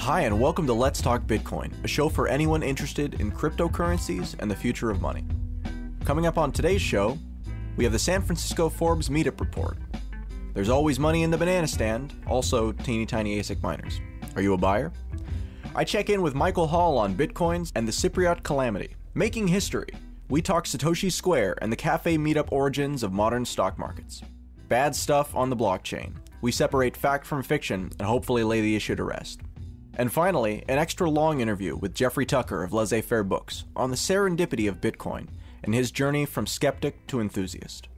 Hi, and welcome to Let's Talk Bitcoin, a show for anyone interested in cryptocurrencies and the future of money. Coming up on today's show, we have the San Francisco Forbes Meetup Report. There's always money in the banana stand, also teeny tiny ASIC miners. Are you a buyer? I check in with Michael Hall on Bitcoins and the Cypriot calamity. Making history, we talk Satoshi Square and the cafe meetup origins of modern stock markets. Bad stuff on the blockchain. We separate fact from fiction and hopefully lay the issue to rest. And finally, an extra long interview with Jeffrey Tucker of Laissez-Faire Books on the serendipity of Bitcoin and his journey from skeptic to enthusiast.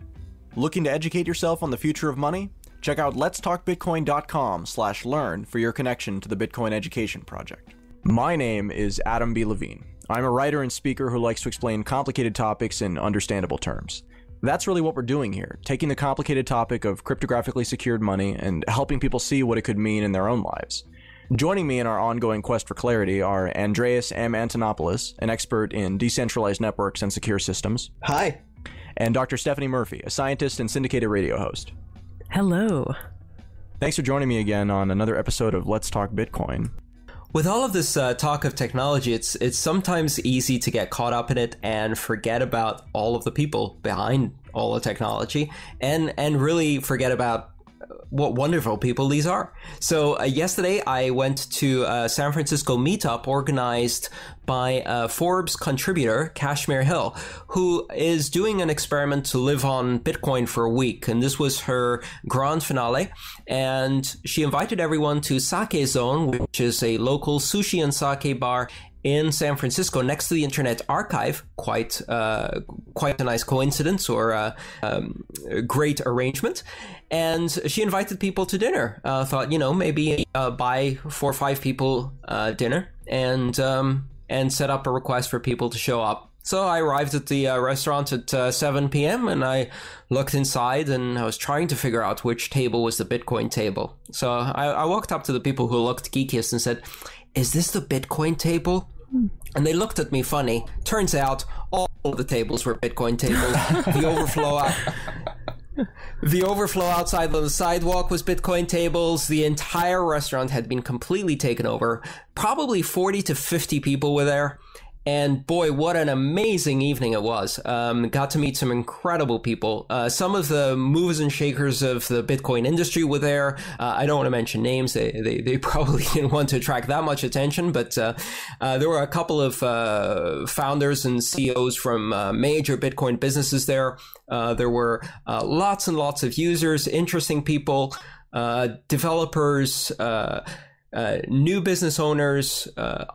Looking to educate yourself on the future of money? Check out letstalkbitcoin.com/learn for your connection to the Bitcoin Education Project. My name is Adam B. Levine. I'm a writer and speaker who likes to explain complicated topics in understandable terms. That's really what we're doing here, taking the complicated topic of cryptographically secured money and helping people see what it could mean in their own lives. Joining me in our ongoing quest for clarity are Andreas M. Antonopoulos, an expert in decentralized networks and secure systems. Hi. And Dr. Stephanie Murphy, a scientist and syndicated radio host. Hello. Thanks for joining me again on another episode of Let's Talk Bitcoin. With all of this talk of technology, it's sometimes easy to get caught up in it and forget about all of the people behind all the technology and really forget about what wonderful people these are. So yesterday I went to a San Francisco meetup organized by a Forbes contributor, Kashmir Hill, who is doing an experiment to live on Bitcoin for a week. And this was her grand finale. And she invited everyone to Sake Zone, which is a local sushi and sake bar in San Francisco, next to the Internet Archive. Quite a nice coincidence or a great arrangement. And she invited people to dinner. Thought, maybe buy 4 or 5 people dinner and set up a request for people to show up. So I arrived at the restaurant at 7 p.m. and I looked inside and I was trying to figure out which table was the Bitcoin table. So I walked up to the people who looked geekiest and said, "Is this the Bitcoin table?" And they looked at me funny. Turns out all of the tables were Bitcoin tables. The overflow outside on the sidewalk was Bitcoin tables. The entire restaurant had been completely taken over. Probably 40 to 50 people were there. And boy, what an amazing evening it was. Got to meet some incredible people. Some of the movers and shakers of the Bitcoin industry were there. I don't want to mention names. They probably didn't want to attract that much attention, but there were a couple of founders and CEOs from major Bitcoin businesses there. There were lots and lots of users, interesting people, developers, new business owners,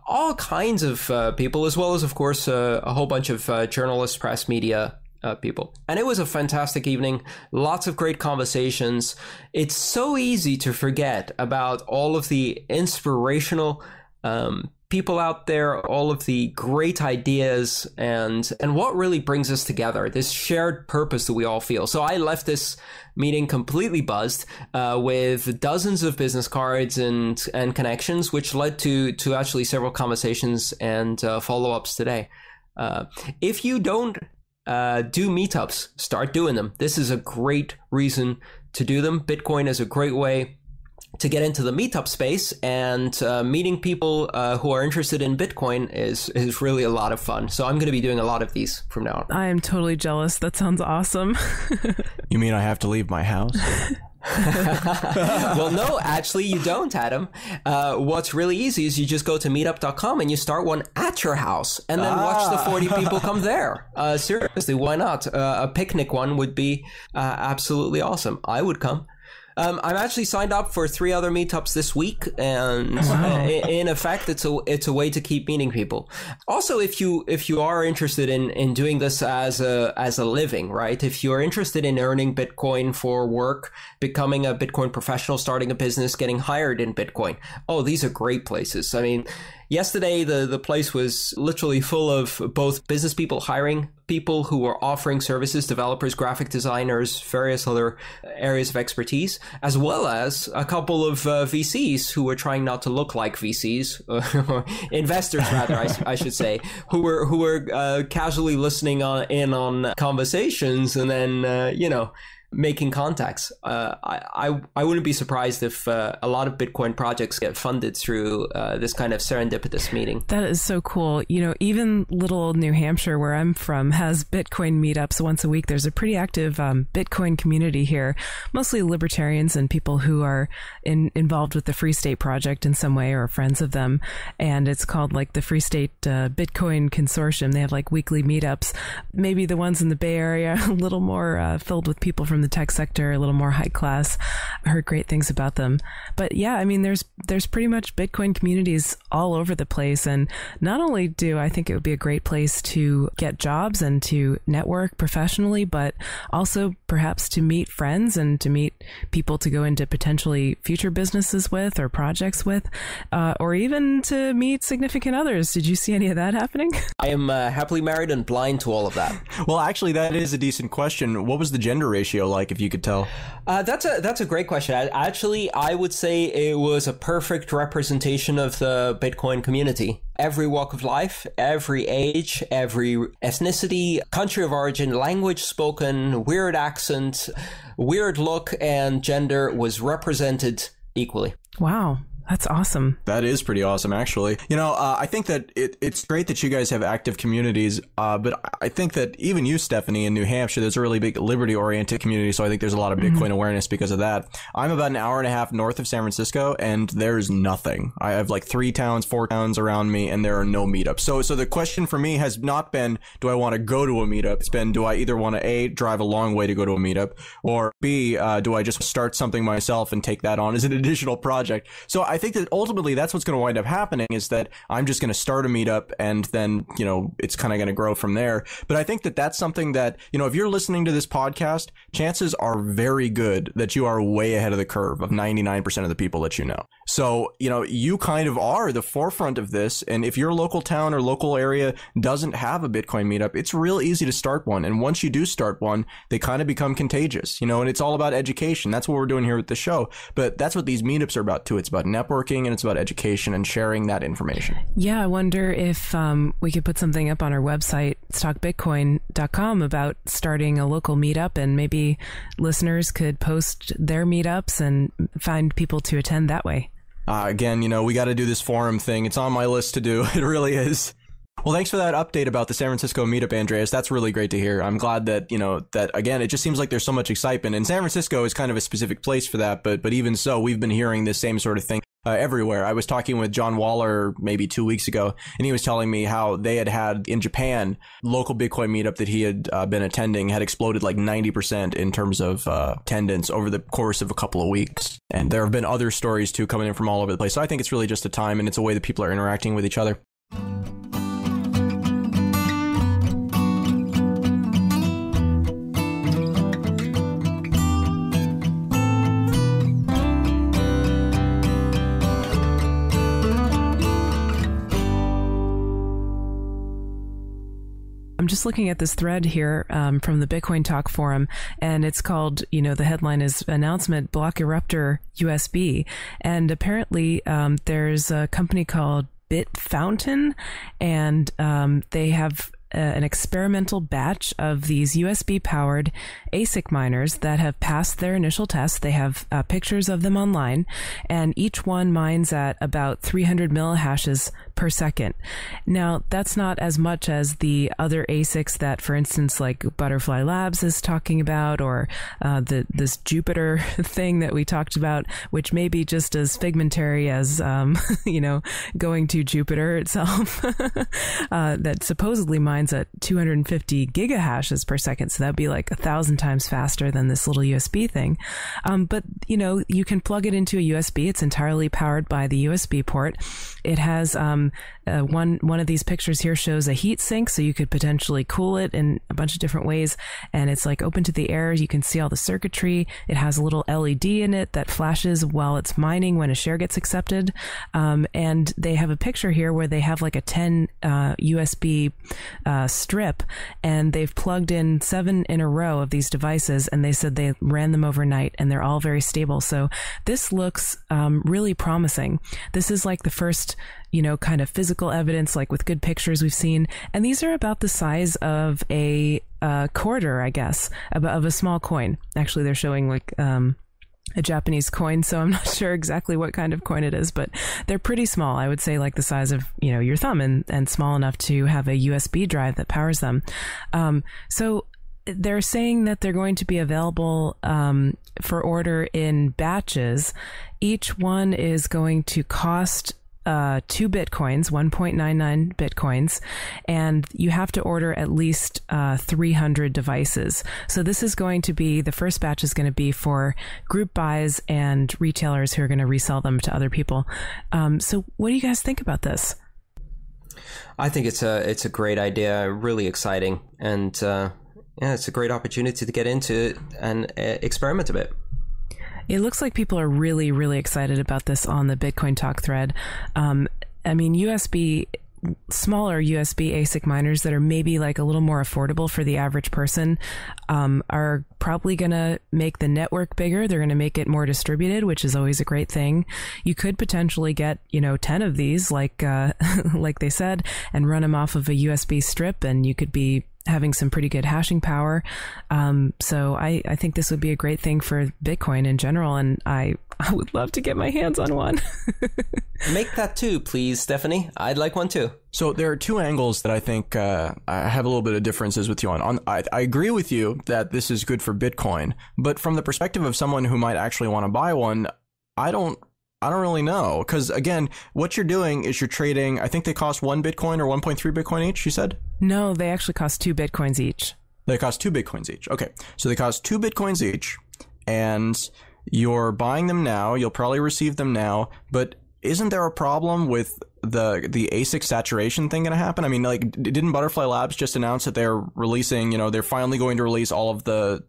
all kinds of people, as well as, of course, a whole bunch of journalists, press, media people. And it was a fantastic evening. Lots of great conversations. It's so easy to forget about all of the inspirational people out there, all of the great ideas, and what really brings us together, this shared purpose that we all feel. So I left this meeting completely buzzed with dozens of business cards and connections, which led to actually several conversations and follow-ups today. If you don't do meetups, start doing them. This is a great reason to do them. Bitcoin is a great way to get into the meetup space, and meeting people who are interested in Bitcoin is really a lot of fun. So I'm going to be doing a lot of these from now on. I am totally jealous. That sounds awesome. You mean I have to leave my house? Well, no, actually you don't, Adam. What's really easy is you just go to meetup.com and you start one at your house and then watch the 40 people come there. Seriously, why not? A picnic one would be absolutely awesome. I would come. I'm actually signed up for 3 other meetups this week, and in effect, it's a way to keep meeting people. Also, if you are interested in doing this as a living, right? If you're interested in earning Bitcoin for work, becoming a Bitcoin professional, starting a business, getting hired in Bitcoin, these are great places. I mean, yesterday the place was literally full of both business people hiring people who were offering services, developers, graphic designers, various other areas of expertise, as well as a couple of VCs who were trying not to look like VCs, or investors rather, I should say, who were casually listening in on conversations and then making contacts. I wouldn't be surprised if a lot of Bitcoin projects get funded through this kind of serendipitous meeting. That is so cool. You know, even little old New Hampshire, where I'm from, has Bitcoin meetups once a week. There's a pretty active Bitcoin community here, mostly libertarians and people who are involved with the Free State Project in some way or friends of them. And it's called like the Free State Bitcoin Consortium. They have like weekly meetups. Maybe the ones in the Bay Area, a little more filled with people from the tech sector, a little more high class. I heard great things about them. But yeah, I mean, there's pretty much Bitcoin communities all over the place. And not only do I think it would be a great place to get jobs and to network professionally, but also perhaps to meet friends and to meet people to go into potentially future businesses with or projects with, or even to meet significant others. Did you see any of that happening? I am happily married and blind to all of that. Well, actually, that is a decent question. What was the gender ratio like, if you could tell? That's a great question. Actually, I would say it was a perfect representation of the Bitcoin community. Every walk of life, every age, every ethnicity, country of origin, language spoken, weird accent, weird look, and gender was represented equally. Wow. That's awesome. That is pretty awesome, actually. You know, I think that it's great that you guys have active communities, but I think that even you, Stephanie, in New Hampshire, there's a really big liberty-oriented community, so I think there's a lot of Bitcoin awareness because of that. I'm about an hour and a half north of San Francisco, and there's nothing. I have like 4 towns around me, and there are no meetups. So the question for me has not been, do I want to go to a meetup? It's been, do I either want to, A, drive a long way to go to a meetup, or B, do I just start something myself and take that on as an additional project? So I think that ultimately that's what's going to wind up happening, is that I'm just going to start a meetup and then, you know, it's kind of going to grow from there. But I think that that's something that, you know, if you're listening to this podcast, chances are very good that you are way ahead of the curve of 99% of the people that you know. So, you know, you kind of are the forefront of this. And if your local town or local area doesn't have a Bitcoin meetup, it's real easy to start one. And once you do start one, they kind of become contagious, you know, and it's all about education. That's what we're doing here with the show. But that's what these meetups are about too. It's about networking, and it's about education and sharing that information. Yeah, I wonder if we could put something up on our website, stockbitcoin.com, about starting a local meetup, and maybe listeners could post their meetups and find people to attend that way. Again, you know, we got to do this forum thing. It's on my list to do. It really is. Well, thanks for that update about the San Francisco meetup, Andreas. That's really great to hear. I'm glad that, you know, that, again, it just seems like there's so much excitement. And San Francisco is kind of a specific place for that. But even so, we've been hearing this same sort of thing everywhere. I was talking with John Waller maybe 2 weeks ago, and he was telling me how they had in Japan, local Bitcoin meetup that he had been attending had exploded like 90% in terms of attendance over the course of a couple of weeks. And there have been other stories, too, coming in from all over the place. So I think it's really just a time, and it's a way that people are interacting with each other. I'm just looking at this thread here from the Bitcoin Talk forum, and it's called, you know, the headline is Announcement Block Eruptor USB. And apparently there's a company called Bitfountain, and they have an experimental batch of these USB-powered ASIC miners that have passed their initial tests. They have pictures of them online, and each one mines at about 300 millihashes per second. Now, that's not as much as the other ASICs that, for instance, like Butterfly Labs is talking about, or this Jupiter thing that we talked about, which may be just as figmentary as, you know, going to Jupiter itself, that supposedly mines at 250 gigahashes per second. So that'd be like 1,000 times faster than this little USB thing. But, you know, you can plug it into a USB. It's entirely powered by the USB port. It has one of these pictures here shows a heat sink, so you could potentially cool it in a bunch of different ways. And it's like open to the air. You can see all the circuitry. It has a little LED in it that flashes while it's mining when a share gets accepted. And they have a picture here where they have like a 10 USB strip, and they've plugged in 7 in a row of these devices, and they said they ran them overnight, and they're all very stable. So this looks really promising. This is like the first, you know, kind kind of physical evidence, like with good pictures we've seen. And these are about the size of a quarter, I guess, of a small coin. Actually, they're showing like a Japanese coin, so I'm not sure exactly what kind of coin it is, but they're pretty small. I would say like the size of, your thumb, and small enough to have a USB drive that powers them. So they're saying that they're going to be available for order in batches. Each one is going to cost 2 bitcoins, 1.99 bitcoins, and you have to order at least 300 devices. So this is going to be, the first batch is going to be for group buys and retailers who are going to resell them to other people. So what do you guys think about this? I think it's a great idea, really exciting, and it's a great opportunity to get into it and experiment a bit. It looks like people are really, really excited about this on the Bitcoin Talk thread. I mean, smaller USB ASIC miners that are maybe like a little more affordable for the average person are probably going to make the network bigger. They're going to make it more distributed, which is always a great thing. You could potentially get, 10 of these, like they said, and run them off of a USB strip, and you could be having some pretty good hashing power. So I think this would be a great thing for Bitcoin in general, and I would love to get my hands on one. Make that too, please, Stephanie. I'd like one too. So there are two angles that I think I have a little bit of differences with you on. I agree with you that this is good for Bitcoin, but from the perspective of someone who might actually want to buy one, I don't really know. Because again, what you're doing is you're trading, I think they cost 1 Bitcoin or 1.3 Bitcoin each, you said? No, they actually cost 2 Bitcoins each. They cost 2 Bitcoins each. Okay. So they cost 2 Bitcoins each, and you're buying them now. You'll probably receive them now, but isn't there a problem with the ASIC saturation thing going to happen? I mean, like, didn't Butterfly Labs just announce that they're releasing, they're finally going to release all of the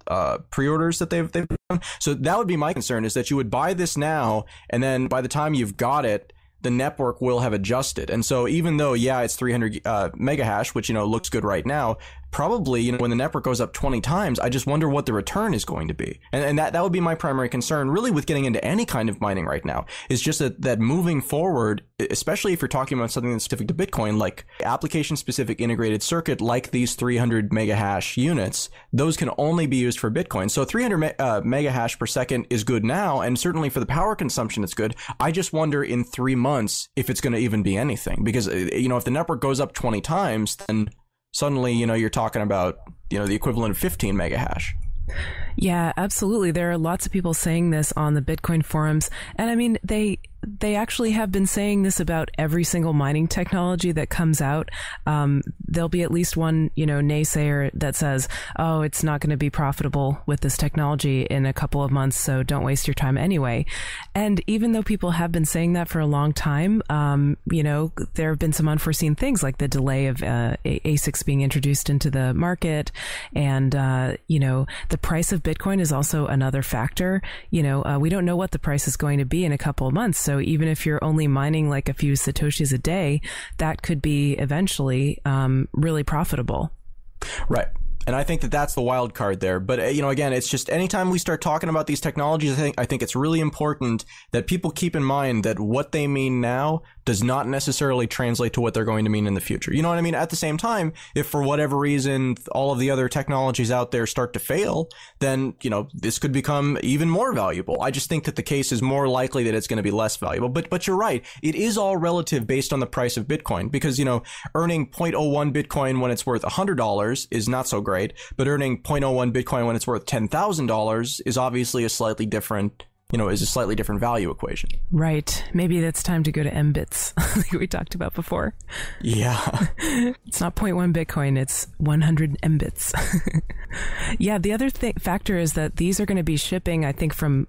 pre-orders that they've done? So that would be my concern, is that you would buy this now, and then by the time you've got it, the network will have adjusted. And so even though, it's 300 mega hash, which, looks good right now, probably, when the network goes up 20 times, I just wonder what the return is going to be. And that would be my primary concern, really, with getting into any kind of mining right now, is just that moving forward, especially if you're talking about something that's specific to Bitcoin, like application-specific integrated circuit, like these 300 mega hash units, those can only be used for Bitcoin. So 300 mega hash per second is good now, and certainly for the power consumption, it's good. I just wonder in 3 months if it's going to even be anything, because, if the network goes up 20 times, then suddenly, you're talking about, the equivalent of 15 mega hash. Yeah, absolutely. There are lots of people saying this on the Bitcoin forums. And I mean, they actually have been saying this about every single mining technology that comes out. There'll be at least one, naysayer that says, oh, it's not going to be profitable with this technology in a couple of months, so don't waste your time anyway. And even though people have been saying that for a long time, there have been some unforeseen things, like the delay of ASICs being introduced into the market. And, the price of Bitcoin is also another factor. We don't know what the price is going to be in a couple of months. So even if you're only mining like a few Satoshis a day, that could be eventually really profitable. Right. And I think that that's the wild card there. But, again, it's just anytime we start talking about these technologies, I think it's really important that people keep in mind that what they mean now does not necessarily translate to what they're going to mean in the future. You know what I mean? At the same time, if for whatever reason all of the other technologies out there start to fail, then, this could become even more valuable. I just think that the case is more likely that it's going to be less valuable. But you're right. It is all relative based on the price of Bitcoin, because, earning 0.01 Bitcoin when it's worth $100 is not so great, but earning 0.01 Bitcoin when it's worth $10,000 is obviously a slightly different value equation. Right. Maybe that's time to go to mbits, like we talked about before. Yeah. It's not 0.1 Bitcoin, it's 100 mbits. Yeah, the other factor is that these are going to be shipping, I think, from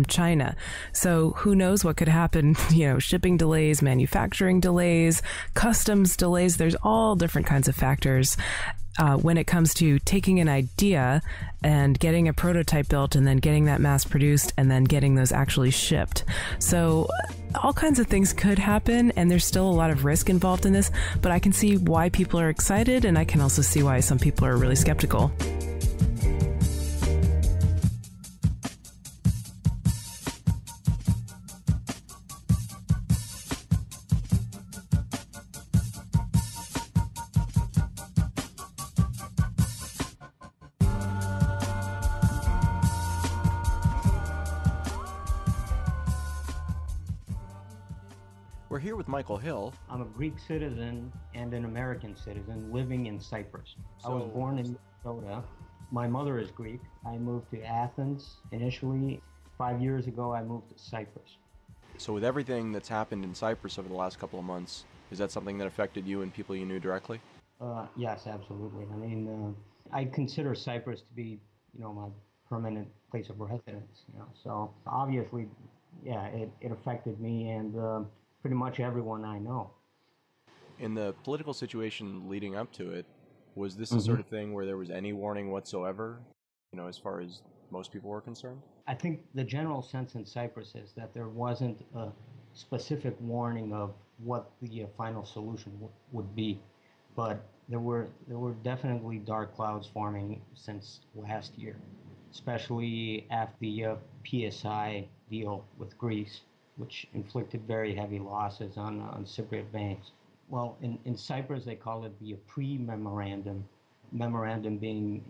China. So who knows what could happen, shipping delays, manufacturing delays, customs delays. There's all different kinds of factors. When it comes to taking an idea and getting a prototype built and then getting that mass produced and then getting those actually shipped. So all kinds of things could happen, and there's still a lot of risk involved in this, but I can see why people are excited, and I can also see why some people are really skeptical. We're here with Michael Hill. I'm a Greek citizen and an American citizen living in Cyprus. I was born in Minnesota. My mother is Greek. I moved to Athens initially. 5 years ago, I moved to Cyprus. So with everything that's happened in Cyprus over the last couple of months, is that something that affected you and people you knew directly? Yes, absolutely. I mean, I consider Cyprus to be, my permanent place of residence. So obviously, yeah, it affected me and pretty much everyone I know. In the political situation leading up to it, was this the sort of thing where there was any warning whatsoever, as far as most people were concerned? I think the general sense in Cyprus is that there wasn't a specific warning of what the final solution would be, but there were definitely dark clouds forming since last year, especially after the PSI deal with Greece, which inflicted very heavy losses on Cypriot banks. Well, in Cyprus, they call it the pre-memorandum. Memorandum being,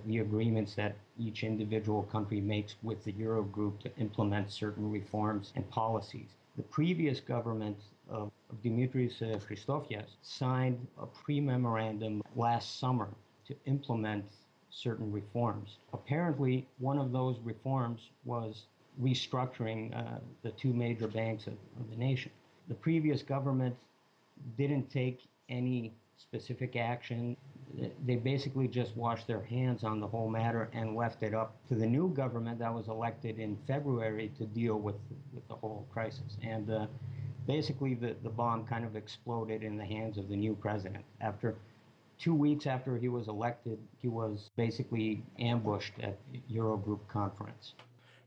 the agreements that each individual country makes with the Eurogroup to implement certain reforms and policies. The previous government of Dimitris Christofias signed a pre-memorandum last summer to implement certain reforms. Apparently, one of those reforms was restructuring the two major banks of the nation. The previous government didn't take any specific action. They basically just washed their hands on the whole matter and left it up to the new government that was elected in February to deal with the whole crisis. And basically the bomb kind of exploded in the hands of the new president. After 2 weeks after he was elected, he was basically ambushed at the Eurogroup conference.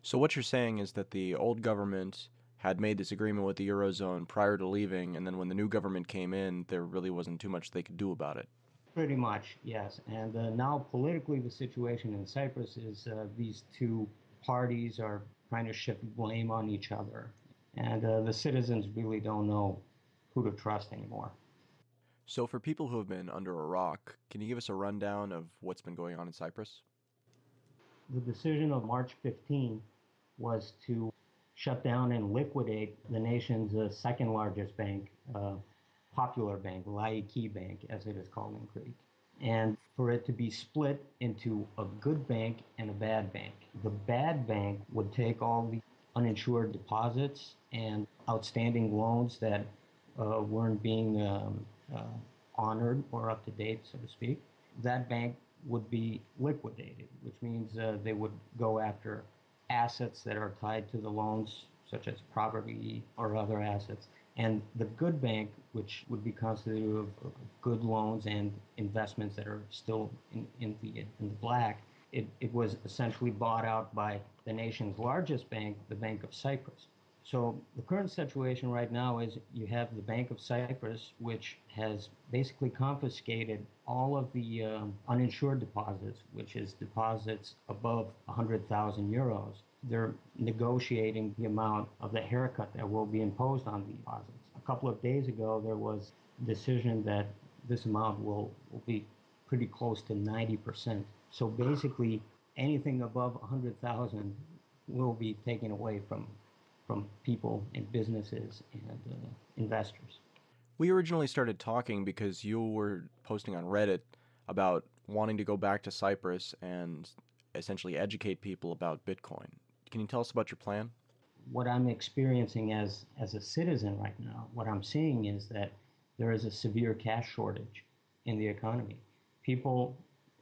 So what you're saying is that the old government had made this agreement with the Eurozone prior to leaving, and then when the new government came in, there really wasn't too much they could do about it. Pretty much, yes. And now politically, the situation in Cyprus is these two parties are trying to shift blame on each other. And the citizens really don't know who to trust anymore. So for people who have been under a rock, can you give us a rundown of what's been going on in Cyprus? The decision of March 15 was to shut down and liquidate the nation's second largest bank, Popular Bank, Laiki Bank, as it is called in Greek, and for it to be split into a good bank and a bad bank. The bad bank would take all the uninsured deposits and outstanding loans that weren't being honored or up to date, so to speak. That bank would be liquidated, which means they would go after assets that are tied to the loans, such as property or other assets. And the good bank, which would be constituted of good loans and investments that are still in the black, it was essentially bought out by the nation's largest bank, the Bank of Cyprus. So the current situation right now is you have the Bank of Cyprus, which has basically confiscated all of the uninsured deposits, which is deposits above 100,000 euros. They're negotiating the amount of the haircut that will be imposed on the deposits. A couple of days ago, there was a decision that this amount will be pretty close to 90%. So basically, anything above 100,000 will be taken away from people and businesses and investors. We originally started talking because you were posting on Reddit about wanting to go back to Cyprus and essentially educate people about Bitcoin. Can you tell us about your plan? What I'm experiencing as a citizen right now, what I'm seeing is that there is a severe cash shortage in the economy. People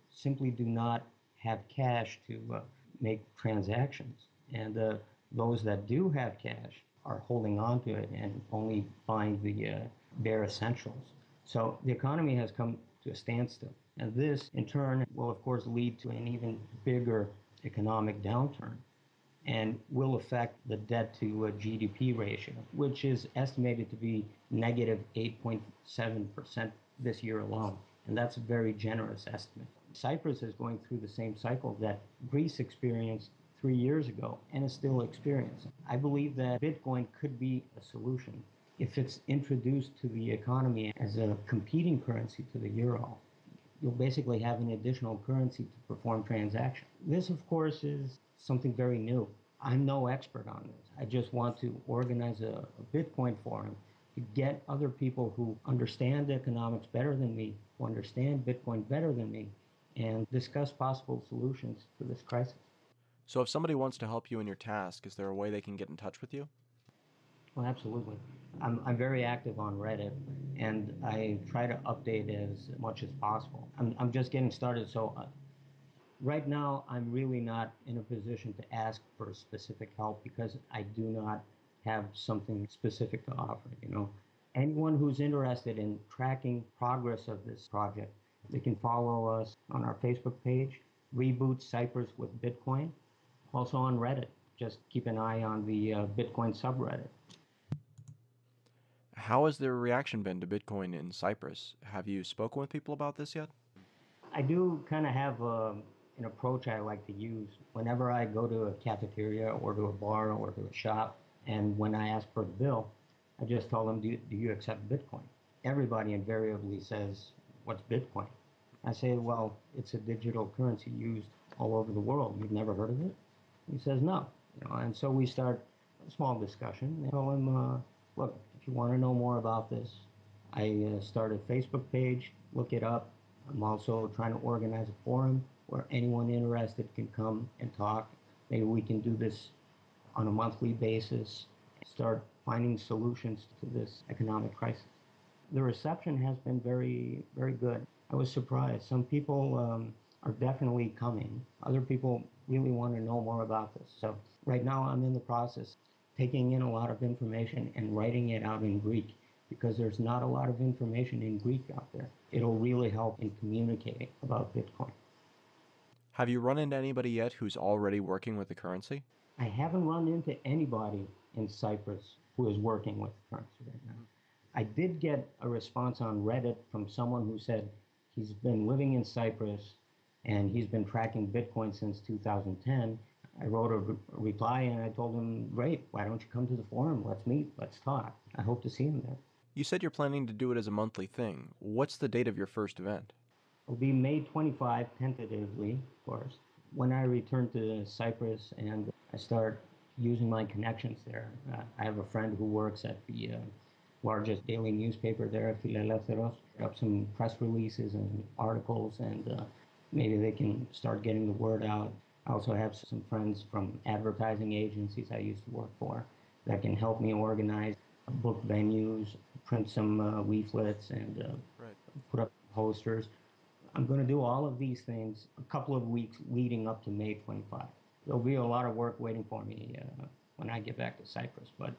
simply do not have cash to make transactions. And those that do have cash are holding on to it and only buying the bare essentials. So the economy has come to a standstill. And this, in turn, will, of course, lead to an even bigger economic downturn and will affect the debt to GDP ratio, which is estimated to be negative 8.7% this year alone. And that's a very generous estimate. Cyprus is going through the same cycle that Greece experienced 3 years ago and is still experiencing. I believe that Bitcoin could be a solution if it's introduced to the economy as a competing currency to the euro. You'll basically have an additional currency to perform transactions. This, of course, is something very new. I'm no expert on this. I just want to organize a Bitcoin forum to get other people who understand economics better than me, who understand Bitcoin better than me, and discuss possible solutions to this crisis. So if somebody wants to help you in your task, is there a way they can get in touch with you? Well, absolutely. I'm very active on Reddit, and I try to update as much as possible. I'm just getting started, so right now I'm really not in a position to ask for specific help because I do not have something specific to offer, you know. Anyone who's interested in tracking progress of this project, they can follow us on our Facebook page, Reboot Cyprus with Bitcoin, also on Reddit. Just keep an eye on the Bitcoin subreddit. How has the reaction been to Bitcoin in Cyprus? Have you spoken with people about this yet? I do kind of have an approach I like to use whenever I go to a cafeteria or to a bar or to a shop, and when I ask for a bill, I just tell them, do you accept Bitcoin? Everybody invariably says, what's Bitcoin? I say, well, it's a digital currency used all over the world. You've never heard of it? He says, no. You know, and so we start a small discussion. I tell him, look, if you want to know more about this, I start a Facebook page, look it up. I'm also trying to organize a forum where anyone interested can come and talk. Maybe we can do this on a monthly basis, start finding solutions to this economic crisis. The reception has been very, very good. I was surprised. Some people are definitely coming. Other people really want to know more about this. So right now I'm in the process taking in a lot of information and writing it out in Greek because there's not a lot of information in Greek out there. It'll really help in communicating about Bitcoin. Have you run into anybody yet who's already working with the currency? I haven't run into anybody in Cyprus who is working with the currency right now. I did get a response on Reddit from someone who said he's been living in Cyprus and he's been tracking Bitcoin since 2010. I wrote a reply and I told him, great, why don't you come to the forum? Let's meet, let's talk. I hope to see him there. You said you're planning to do it as a monthly thing. What's the date of your first event? It'll be May 25, tentatively, of course. When I return to Cyprus and I start using my connections there, I have a friend who works at the largest daily newspaper there, Φιλελεύθερος, up some press releases and articles, and maybe they can start getting the word out. I also have some friends from advertising agencies I used to work for that can help me organize book venues, print some leaflets, and put up posters. I'm going to do all of these things a couple of weeks leading up to May 25. There'll be a lot of work waiting for me when I get back to Cyprus, but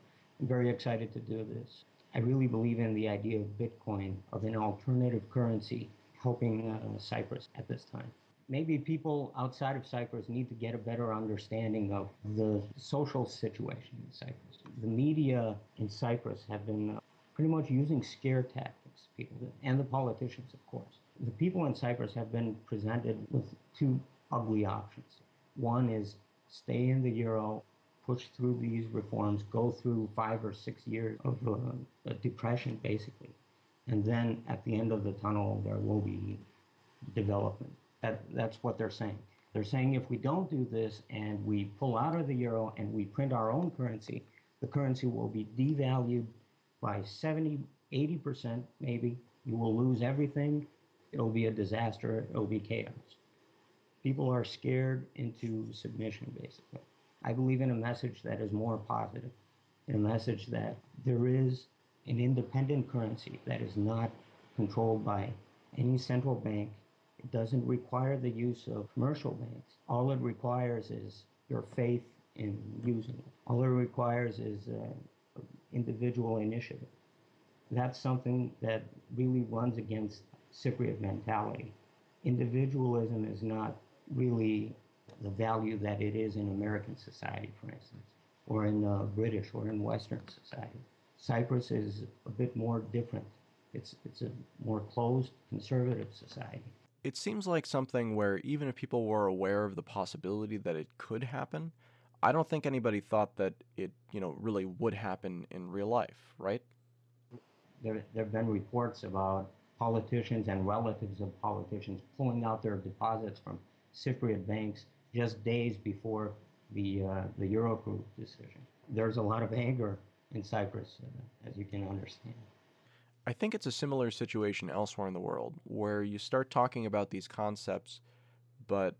I'm very excited to do this. I really believe in the idea of Bitcoin, of an alternative currency, helping Cyprus at this time. Maybe people outside of Cyprus need to get a better understanding of the social situation in Cyprus. The media in Cyprus have been pretty much using scare tactics, people, and the politicians, of course. The people in Cyprus have been presented with two ugly options. One is stay in the euro, push through these reforms, go through 5 or 6 years of a depression, basically. And then at the end of the tunnel, there will be development. That's what they're saying. They're saying if we don't do this and we pull out of the euro and we print our own currency, the currency will be devalued by 70, 80% maybe. You will lose everything. It'll be a disaster. It'll be chaos. People are scared into submission, basically. I believe in a message that is more positive, in a message that there is an independent currency that is not controlled by any central bank. It doesn't require the use of commercial banks. All it requires is your faith in using it. All it requires is individual initiative. That's something that really runs against Cypriot mentality. Individualism is not really the value that it is in American society, for instance, or in British or in Western society. Cyprus is a bit more different. It's a more closed, conservative society. It seems like something where even if people were aware of the possibility that it could happen, I don't think anybody thought that it, really would happen in real life, right? There have been reports about politicians and relatives of politicians pulling out their deposits from Cypriot banks just days before the Eurogroup decision. There's a lot of anger in Cyprus, as you can understand. I think it's a similar situation elsewhere in the world, where you start talking about these concepts, but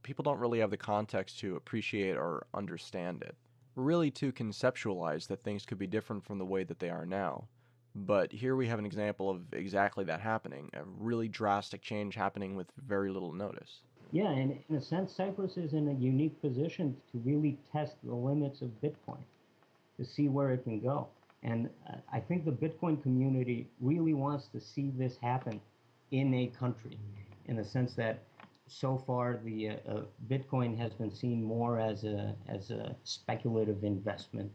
people don't really have the context to appreciate or understand it. Really to conceptualize that things could be different from the way that they are now. But here we have an example of exactly that happening, a really drastic change happening with very little notice. Yeah, and in a sense, Cyprus is in a unique position to really test the limits of Bitcoin, to see where it can go. And I think the Bitcoin community really wants to see this happen in a country, in the sense that so far the Bitcoin has been seen more as a speculative investment,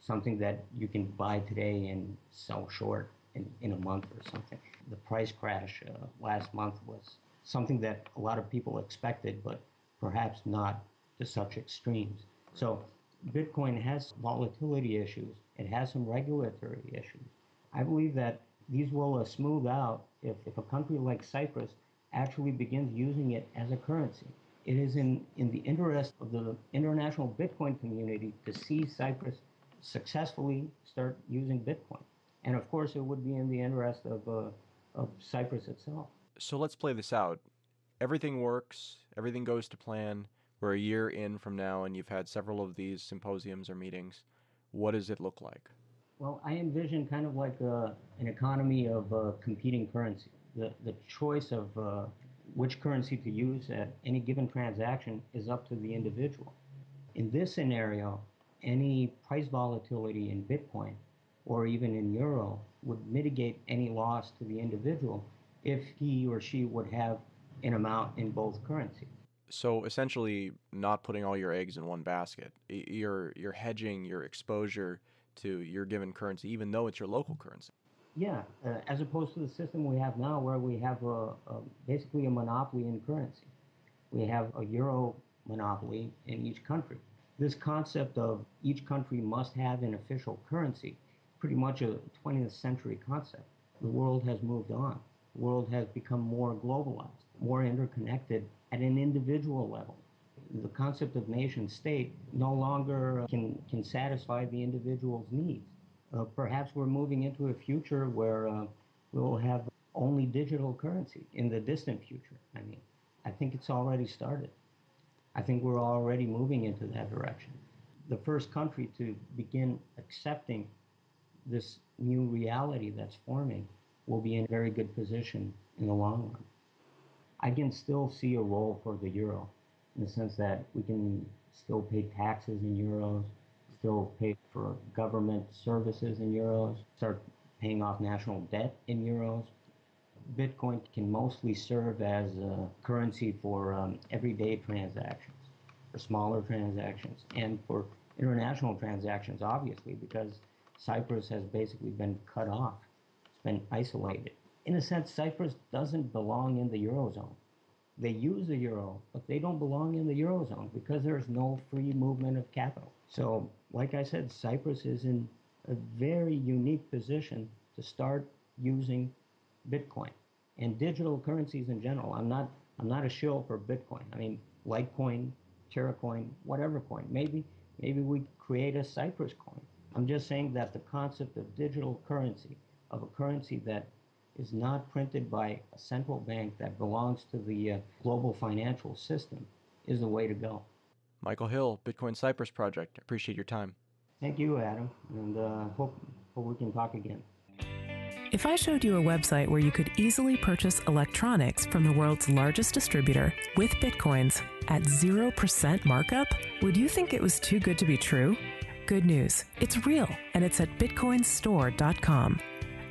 something that you can buy today and sell short in a month or something. The price crash last month was something that a lot of people expected, but perhaps not to such extremes. So Bitcoin has volatility issues. It has some regulatory issues. I believe that these will smooth out if a country like Cyprus actually begins using it as a currency. It is in the interest of the international Bitcoin community to see Cyprus successfully start using Bitcoin. And of course, it would be in the interest of Cyprus itself. So let's play this out. Everything works, everything goes to plan. We're a year in from now, and you've had several of these symposiums or meetings. What does it look like? Well, I envision kind of like an economy of competing currency. The choice of which currency to use at any given transaction is up to the individual. In this scenario, any price volatility in Bitcoin or even in euro would mitigate any loss to the individual if he or she would have an amount in both currencies. So essentially not putting all your eggs in one basket. You're hedging your exposure to your given currency, even though it's your local currency. Yeah, as opposed to the system we have now where we have basically a monopoly in currency. We have a euro monopoly in each country. This concept of each country must have an official currency, pretty much a 20th century concept. The world has moved on. The world has become more globalized, more interconnected at an individual level. The concept of nation state no longer can satisfy the individual's needs. Perhaps we're moving into a future where we'll have only digital currency in the distant future. I mean, I think it's already started. I think we're already moving into that direction. The first country to begin accepting this new reality that's forming will be in a very good position in the long run. I can still see a role for the euro in the sense that we can still pay taxes in euros, still pay for government services in euros, start paying off national debt in euros. Bitcoin can mostly serve as a currency for everyday transactions, for smaller transactions, and for international transactions, obviously, because Cyprus has basically been cut off. It's been isolated. In a sense, Cyprus doesn't belong in the Eurozone. They use the euro, but they don't belong in the Eurozone because there's no free movement of capital. So, like I said, Cyprus is in a very unique position to start using Bitcoin and digital currencies in general. I'm not a shill for Bitcoin. I mean, Litecoin, Terracoin, whatever coin. Maybe we create a Cyprus coin. I'm just saying that the concept of digital currency, of a currency that is not printed by a central bank that belongs to the global financial system, is the way to go. Michael Hill, Bitcoin Cyprus Project. Appreciate your time. Thank you, Adam, and hope we can talk again. If I showed you a website where you could easily purchase electronics from the world's largest distributor with Bitcoins at 0% markup, would you think it was too good to be true? Good news. It's real, and it's at bitcoinstore.com.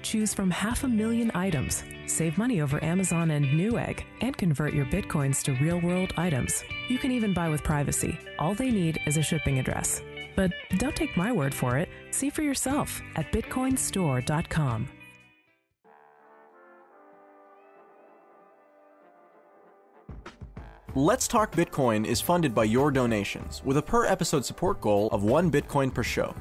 Choose from 500,000 items, save money over Amazon and Newegg, and convert your Bitcoins to real-world items. You can even buy with privacy. All they need is a shipping address. But don't take my word for it. See for yourself at bitcoinstore.com. Let's Talk Bitcoin is funded by your donations, with a per-episode support goal of 1 Bitcoin per show.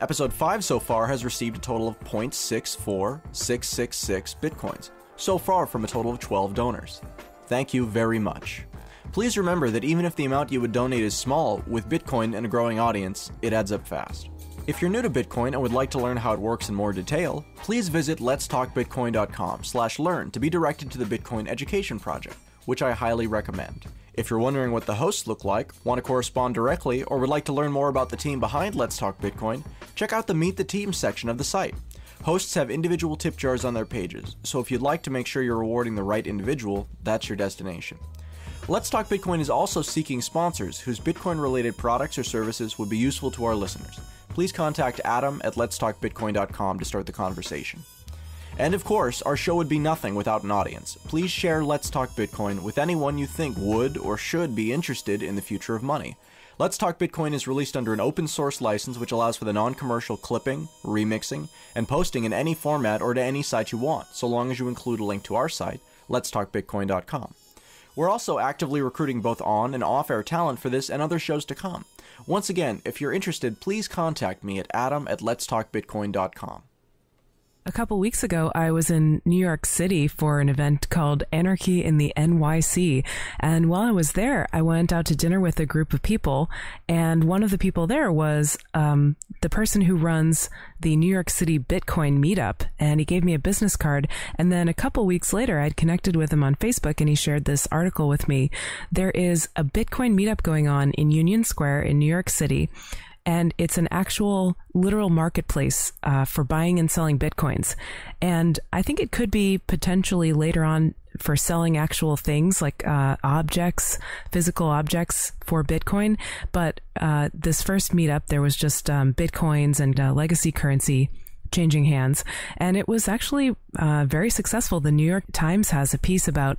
Episode 5 so far has received a total of 0.64666 Bitcoins, so far from a total of 12 donors. Thank you very much. Please remember that even if the amount you would donate is small, with Bitcoin and a growing audience, it adds up fast. If you're new to Bitcoin and would like to learn how it works in more detail, please visit letstalkbitcoin.com/learn to be directed to the Bitcoin Education Project, which I highly recommend. If you're wondering what the hosts look like, want to correspond directly, or would like to learn more about the team behind Let's Talk Bitcoin, check out the Meet the Team section of the site. Hosts have individual tip jars on their pages, so if you'd like to make sure you're rewarding the right individual, that's your destination. Let's Talk Bitcoin is also seeking sponsors whose Bitcoin-related products or services would be useful to our listeners. Please contact Adam at letstalkbitcoin.com to start the conversation. And of course, our show would be nothing without an audience. Please share Let's Talk Bitcoin with anyone you think would or should be interested in the future of money. Let's Talk Bitcoin is released under an open source license which allows for the non-commercial clipping, remixing, and posting in any format or to any site you want, so long as you include a link to our site, letstalkbitcoin.com. We're also actively recruiting both on and off-air talent for this and other shows to come. Once again, if you're interested, please contact me at adam@letstalkbitcoin.com. A couple weeks ago, I was in New York City for an event called Anarchy in the NYC. And while I was there, I went out to dinner with a group of people. And one of the people there was the person who runs the New York City Bitcoin meetup. And he gave me a business card. And then a couple weeks later, I'd connected with him on Facebook and he shared this article with me. There is a Bitcoin meetup going on in Union Square in New York City. And it's an actual literal marketplace for buying and selling Bitcoins. And I think it could be potentially later on for selling actual things like objects, physical objects for Bitcoin. But this first meetup, there was just Bitcoins and legacy currency changing hands. And it was actually very successful. The New York Times has a piece about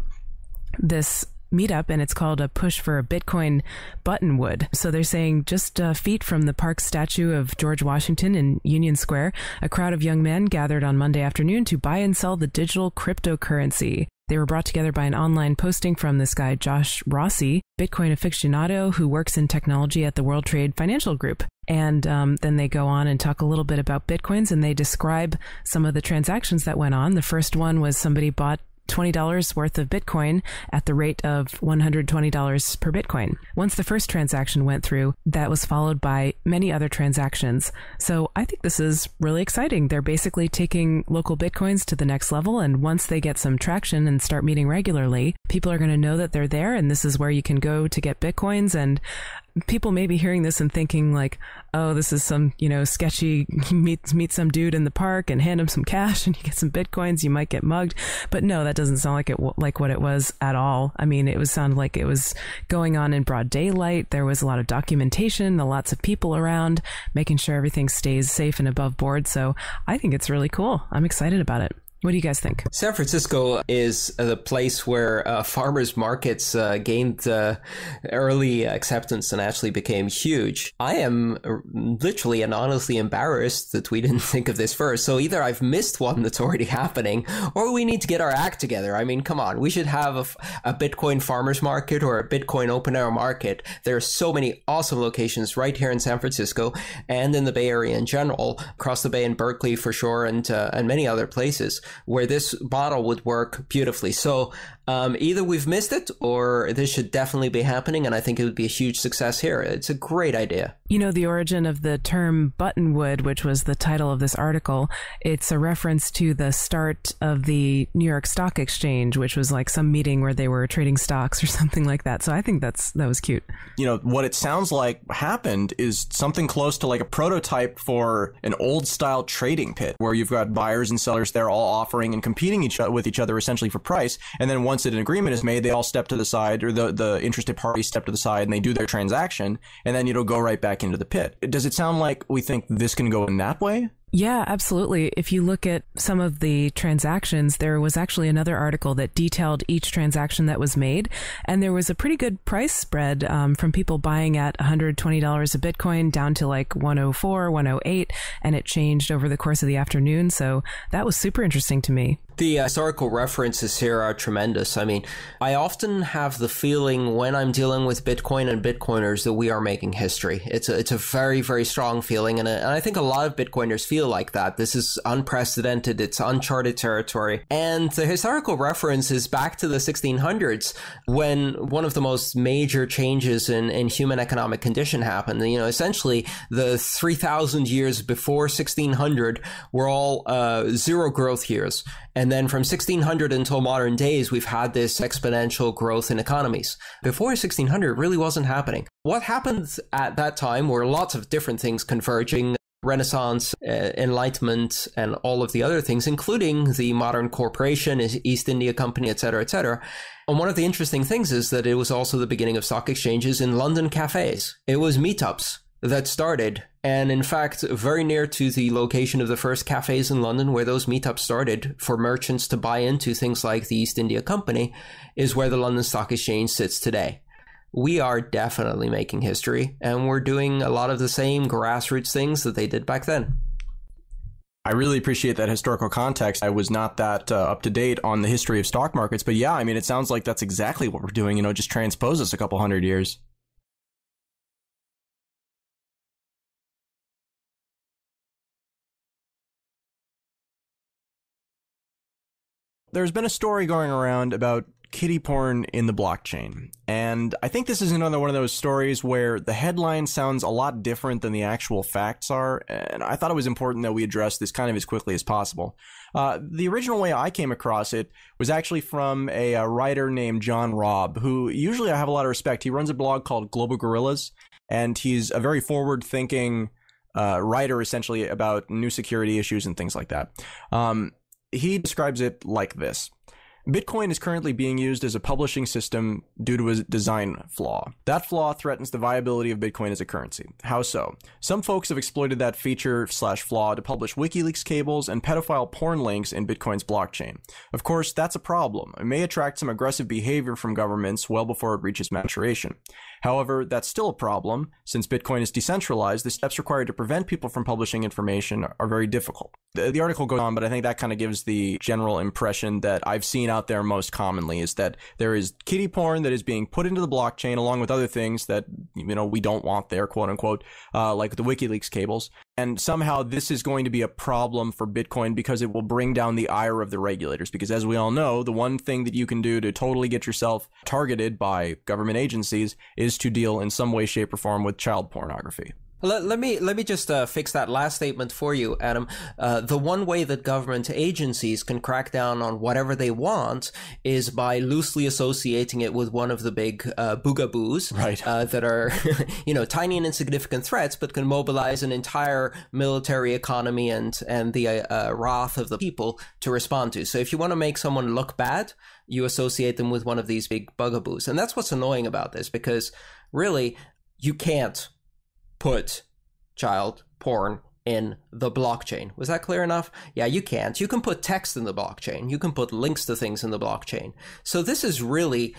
this meetup, and it's called a push for a Bitcoin buttonwood. So they're saying just feet from the park statue of George Washington in Union Square, a crowd of young men gathered on Monday afternoon to buy and sell the digital cryptocurrency. They were brought together by an online posting from this guy, Josh Rossi, Bitcoin aficionado who works in technology at the World Trade Financial Group. And then they go on and talk a little bit about Bitcoins, and they describe some of the transactions that went on. The first one was somebody bought $20 worth of Bitcoin at the rate of $120 per Bitcoin. Once the first transaction went through, that was followed by many other transactions. So I think this is really exciting. They're basically taking local Bitcoins to the next level. And once they get some traction and start meeting regularly, people are going to know that they're there. And this is where you can go to get Bitcoins. And people may be hearing this and thinking like, oh, this is some, sketchy, meet some dude in the park and hand him some cash and you get some Bitcoins, you might get mugged. But no, that doesn't sound like what it was at all. I mean, it sounded like it was going on in broad daylight. There was a lot of documentation, lots of people around, making sure everything stays safe and above board. So I think it's really cool. I'm excited about it. What do you guys think? San Francisco is the place where farmers markets gained early acceptance and actually became huge. I am literally and honestly embarrassed that we didn't think of this first. So either I've missed one that's already happening, or we need to get our act together. I mean, come on, we should have a Bitcoin farmers market or a Bitcoin open air market. There are so many awesome locations right here in San Francisco and in the Bay Area in general, across the Bay in Berkeley for sure, and many other places, where this model would work beautifully. So either we've missed it or this should definitely be happening. And I think it would be a huge success here. It's a great idea. The origin of the term buttonwood, which was the title of this article, it's a reference to the start of the New York Stock Exchange, which was like some meeting where they were trading stocks or something like that. So I think that was cute. What it sounds like happened is something close to like a prototype for an old style trading pit where you've got buyers and sellers there all offering and competing with each other essentially for price. And then once an agreement is made, they all step to the side, or the interested parties step to the side and they do their transaction, and then it'll go right back into the pit. Does it sound like we think this can go in that way? Yeah, absolutely. If you look at some of the transactions, there was actually another article that detailed each transaction that was made. And there was a pretty good price spread from people buying at $120 a Bitcoin down to like 104, 108. And it changed over the course of the afternoon. So that was super interesting to me. The historical references here are tremendous. I mean, I often have the feeling when I'm dealing with Bitcoin and Bitcoiners that we are making history. It's a very, very strong feeling. And I think a lot of Bitcoiners feel like that. This is unprecedented. It's uncharted territory. And the historical reference is back to the 1600s when one of the most major changes in human economic condition happened. You know, essentially the 3,000 years before 1600 were all zero growth years. And then from 1600 until modern days, we've had this exponential growth in economies. Before 1600, it really wasn't happening. What happened at that time were lots of different things converging: Renaissance, Enlightenment, and all of the other things, including the modern corporation, East India Company, et cetera, et cetera. And one of the interesting things is that it was also the beginning of stock exchanges in London cafes. It was meetups that started, and in fact, very near to the location of the first cafes in London where those meetups started for merchants to buy into things like the East India Company is where the London Stock Exchange sits today. We are definitely making history, and we're doing a lot of the same grassroots things that they did back then. I really appreciate that historical context. I was not that up to date on the history of stock markets, but yeah, I mean, it sounds like that's exactly what we're doing, you know, just transpose us a couple hundred years. There's been a story going around about kiddie porn in the blockchain, and I think this is another one of those stories where the headline sounds a lot different than the actual facts are, and I thought it was important that we address this kind of as quickly as possible. The original way I came across it was actually from a writer named John Robb, who usually I have a lot of respect. He runs a blog called Global Gorillas, and he's a very forward-thinking writer, essentially, about new security issues and things like that. He describes it like this. Bitcoin is currently being used as a publishing system due to a design flaw. That flaw threatens the viability of Bitcoin as a currency. How so? Some folks have exploited that feature/flaw to publish WikiLeaks cables and pedophile porn links in Bitcoin's blockchain. Of course, that's a problem. It may attract some aggressive behavior from governments well before it reaches maturation. However, that's still a problem. Since Bitcoin is decentralized, the steps required to prevent people from publishing information are very difficult. The article goes on, but I think that kind of gives the general impression that I've seen out there most commonly, is that there is kiddie porn that is being put into the blockchain along with other things that, you know, we don't want there, quote unquote, like the WikiLeaks cables. And somehow this is going to be a problem for Bitcoin because it will bring down the ire of the regulators. Because as we all know, the one thing that you can do to totally get yourself targeted by government agencies is to deal in some way, shape, or form with child pornography. Let me just fix that last statement for you, Adam. The one way that government agencies can crack down on whatever they want is by loosely associating it with one of the big boogaboos, right? That are, you know, tiny and insignificant threats, but can mobilize an entire military economy and the wrath of the people to respond to. So if you want to make someone look bad, you associate them with one of these big bugaboos. And that's what's annoying about this, because really, you can't put child porn in the blockchain. Was that clear enough? Yeah, you can't. You can put text in the blockchain. You can put links to things in the blockchain. So this is really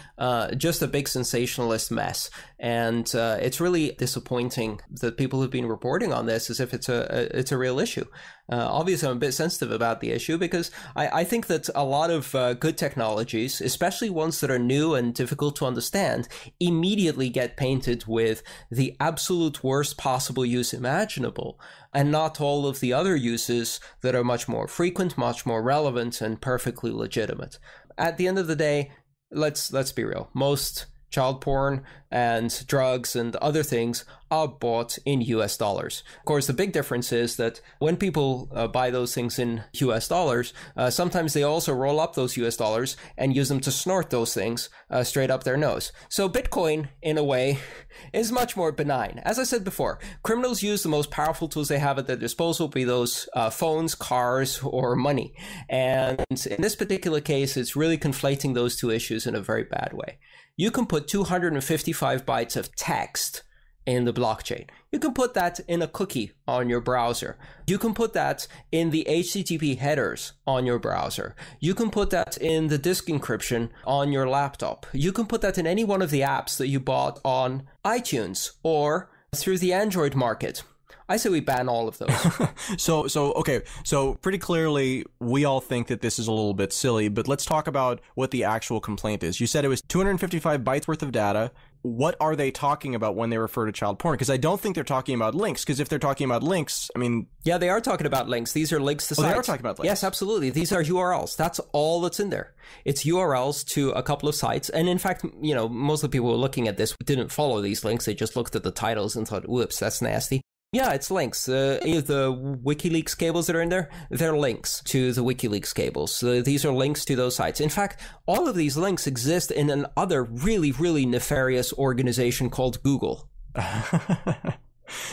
just a big sensationalist mess. And it's really disappointing that people have been reporting on this as if it's a real issue. Obviously, I'm a bit sensitive about the issue because I think that a lot of good technologies, especially ones that are new and difficult to understand, immediately get painted with the absolute worst possible use imaginable, and not all of the other uses that are much more frequent, much more relevant, and perfectly legitimate. At the end of the day, let's be real. Most child porn and drugs and other things are bought in US dollars. Of course, the big difference is that when people buy those things in US dollars, sometimes they also roll up those US dollars and use them to snort those things straight up their nose. So Bitcoin, in a way, is much more benign. As I said before, criminals use the most powerful tools they have at their disposal, be those phones, cars, or money. And in this particular case, it's really conflating those two issues in a very bad way. You can put 255 bytes of text in the blockchain. You can put that in a cookie on your browser. You can put that in the HTTP headers on your browser. You can put that in the disk encryption on your laptop. You can put that in any one of the apps that you bought on iTunes or through the Android market. I say we ban all of those. Okay. So pretty clearly, we all think that this is a little bit silly, but let's talk about what the actual complaint is. You said it was 255 bytes worth of data. What are they talking about when they refer to child porn? Because I don't think they're talking about links, because if they're talking about links, I mean... Yeah, they are talking about links. These are links to sites. They are talking about links. Yes, absolutely. These are URLs. That's all that's in there. It's URLs to a couple of sites. And in fact, most of the people who were looking at this didn't follow these links. They just looked at the titles and thought, whoops, that's nasty. Yeah, it's links. The WikiLeaks cables that are in there, they're links to the WikiLeaks cables. These are links to those sites. In fact, all of these links exist in another really, really nefarious organization called Google.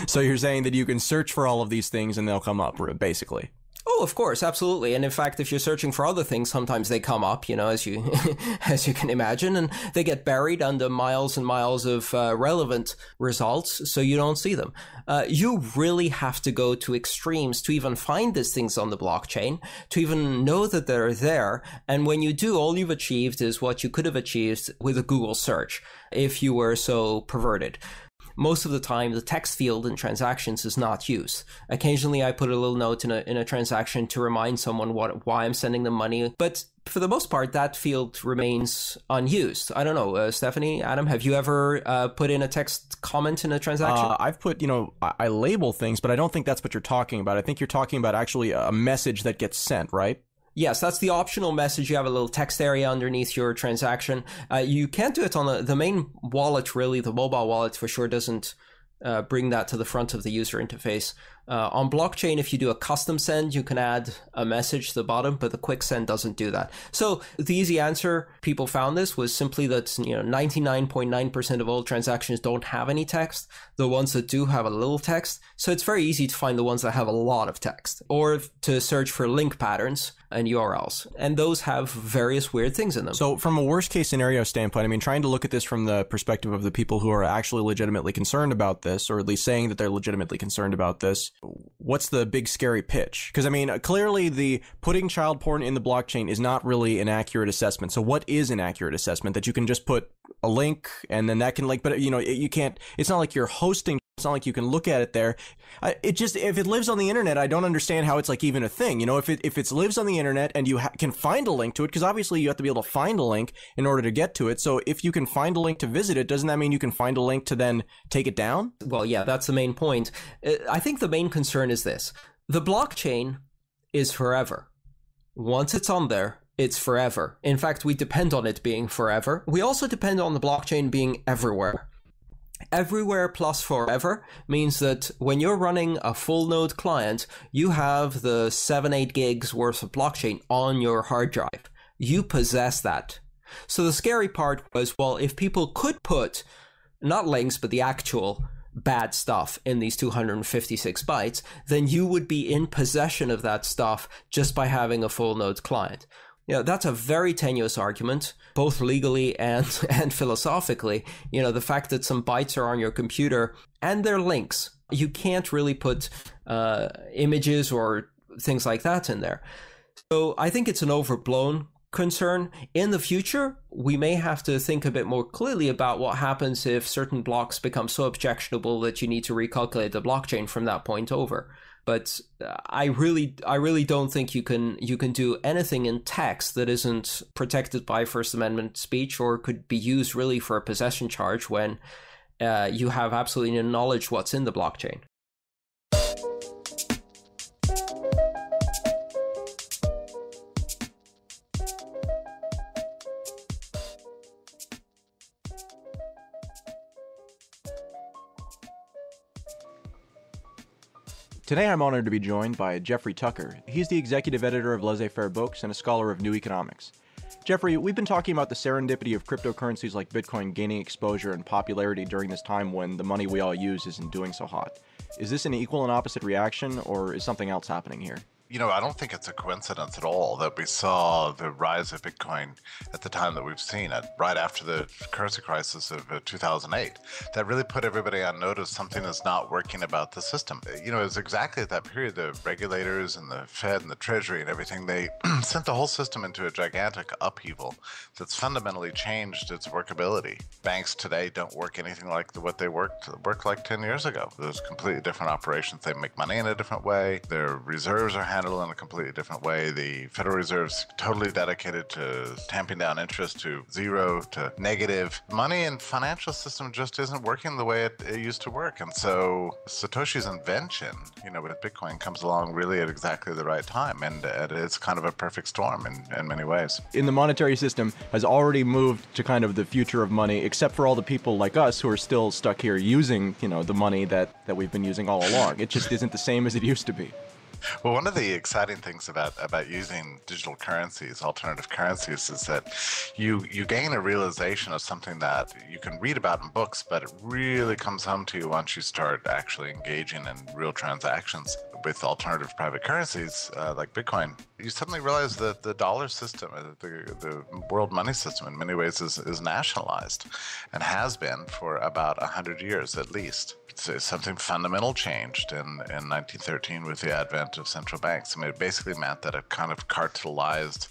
So you're saying that you can search for all of these things and they'll come up, basically? Oh, of course, absolutely. And in fact, if you're searching for other things, sometimes they come up, as you as you can imagine, and they get buried under miles and miles of relevant results, so you don't see them. You really have to go to extremes to even find these things on the blockchain, to even know that they're there. And when you do, all you've achieved is what you could have achieved with a Google search if you were so perverted. Most of the time, the text field in transactions is not used. Occasionally, I put a little note in a transaction to remind someone why I'm sending them money. But for the most part, that field remains unused. I don't know, Stephanie, Adam, have you ever put in a text comment in a transaction? I've put, I label things, but I don't think that's what you're talking about. I think you're talking about actually a message that gets sent, right? Yes, that's the optional message. You have a little text area underneath your transaction. You can't do it on the main wallet, really. The mobile wallet for sure doesn't bring that to the front of the user interface. On blockchain, if you do a custom send, you can add a message to the bottom, but the quick send doesn't do that. So the easy answer people found this was simply that 99.9% of all transactions don't have any text. The ones that do have a little text. So it's very easy to find the ones that have a lot of text, or to search for link patterns and URLs. And those have various weird things in them. So from a worst case scenario standpoint, I mean, trying to look at this from the perspective of the people who are actually legitimately concerned about this, or at least saying that they're legitimately concerned about this, what's the big scary pitch? Because I mean, clearly the putting child porn in the blockchain is not really an accurate assessment. So what is an accurate assessment? That you can just put a link and then that can but you can't, it's not like you're hosting. It's not like you can look at it there. If it lives on the internet, I don't understand how it's even a thing. If it lives on the internet and you can find a link to it, because obviously you have to be able to find a link in order to get to it. So if you can find a link to visit it, doesn't that mean you can find a link to then take it down? Well, yeah, that's the main point. I think the main concern is this. The blockchain is forever. Once it's on there, it's forever. In fact, we depend on it being forever. We also depend on the blockchain being everywhere. Everywhere plus forever means that when you're running a full node client, you have the 7-8 gigs worth of blockchain on your hard drive. You possess that. So the scary part was, well, if people could put not links, but the actual bad stuff in these 256 bytes, then you would be in possession of that stuff just by having a full node client. That's a very tenuous argument, both legally and philosophically. The fact that some bytes are on your computer and they're links, you can't really put images or things like that in there. So I think it's an overblown concern. In the future, we may have to think a bit more clearly about what happens if certain blocks become so objectionable that you need to recalculate the blockchain from that point over. But I really don't think you can do anything in text that isn't protected by First Amendment speech or could be used really for a possession charge when you have absolutely no knowledge what's in the blockchain. Today I'm honored to be joined by Jeffrey Tucker. He's the executive editor of Laissez-Faire Books and a scholar of new economics. Jeffrey, we've been talking about the serendipity of cryptocurrencies like Bitcoin gaining exposure and popularity during this time when the money we all use isn't doing so hot. Is this an equal and opposite reaction, or is something else happening here? I don't think it's a coincidence at all that we saw the rise of Bitcoin at the time that we've seen it, right after the currency crisis of 2008. That really put everybody on notice something is not working about the system. It was exactly at that period the regulators and the Fed and the Treasury and everything, they sent the whole system into a gigantic upheaval that's fundamentally changed its workability. Banks today don't work anything like what they worked like 10 years ago. There's completely different operations. They make money in a different way. Their reserves are handled in a completely different way. The Federal Reserve's totally dedicated to tamping down interest to zero to negative. Money and financial system just isn't working the way it used to work. And so Satoshi's invention, with Bitcoin comes along really at exactly the right time. And it's kind of a perfect storm in many ways. In the monetary system has already moved to kind of the future of money, except for all the people like us who are still stuck here using, the money that we've been using all along. It just isn't the same as it used to be. Well, one of the exciting things about using digital currencies, alternative currencies, is that you gain a realization of something that you can read about in books, but it really comes home to you once you start actually engaging in real transactions with alternative private currencies like Bitcoin. You suddenly realize that the dollar system, the world money system, in many ways is nationalized and has been for about 100 years at least. Something fundamental changed in 1913 with the advent of central banks. I mean, it basically meant that a kind of cartelized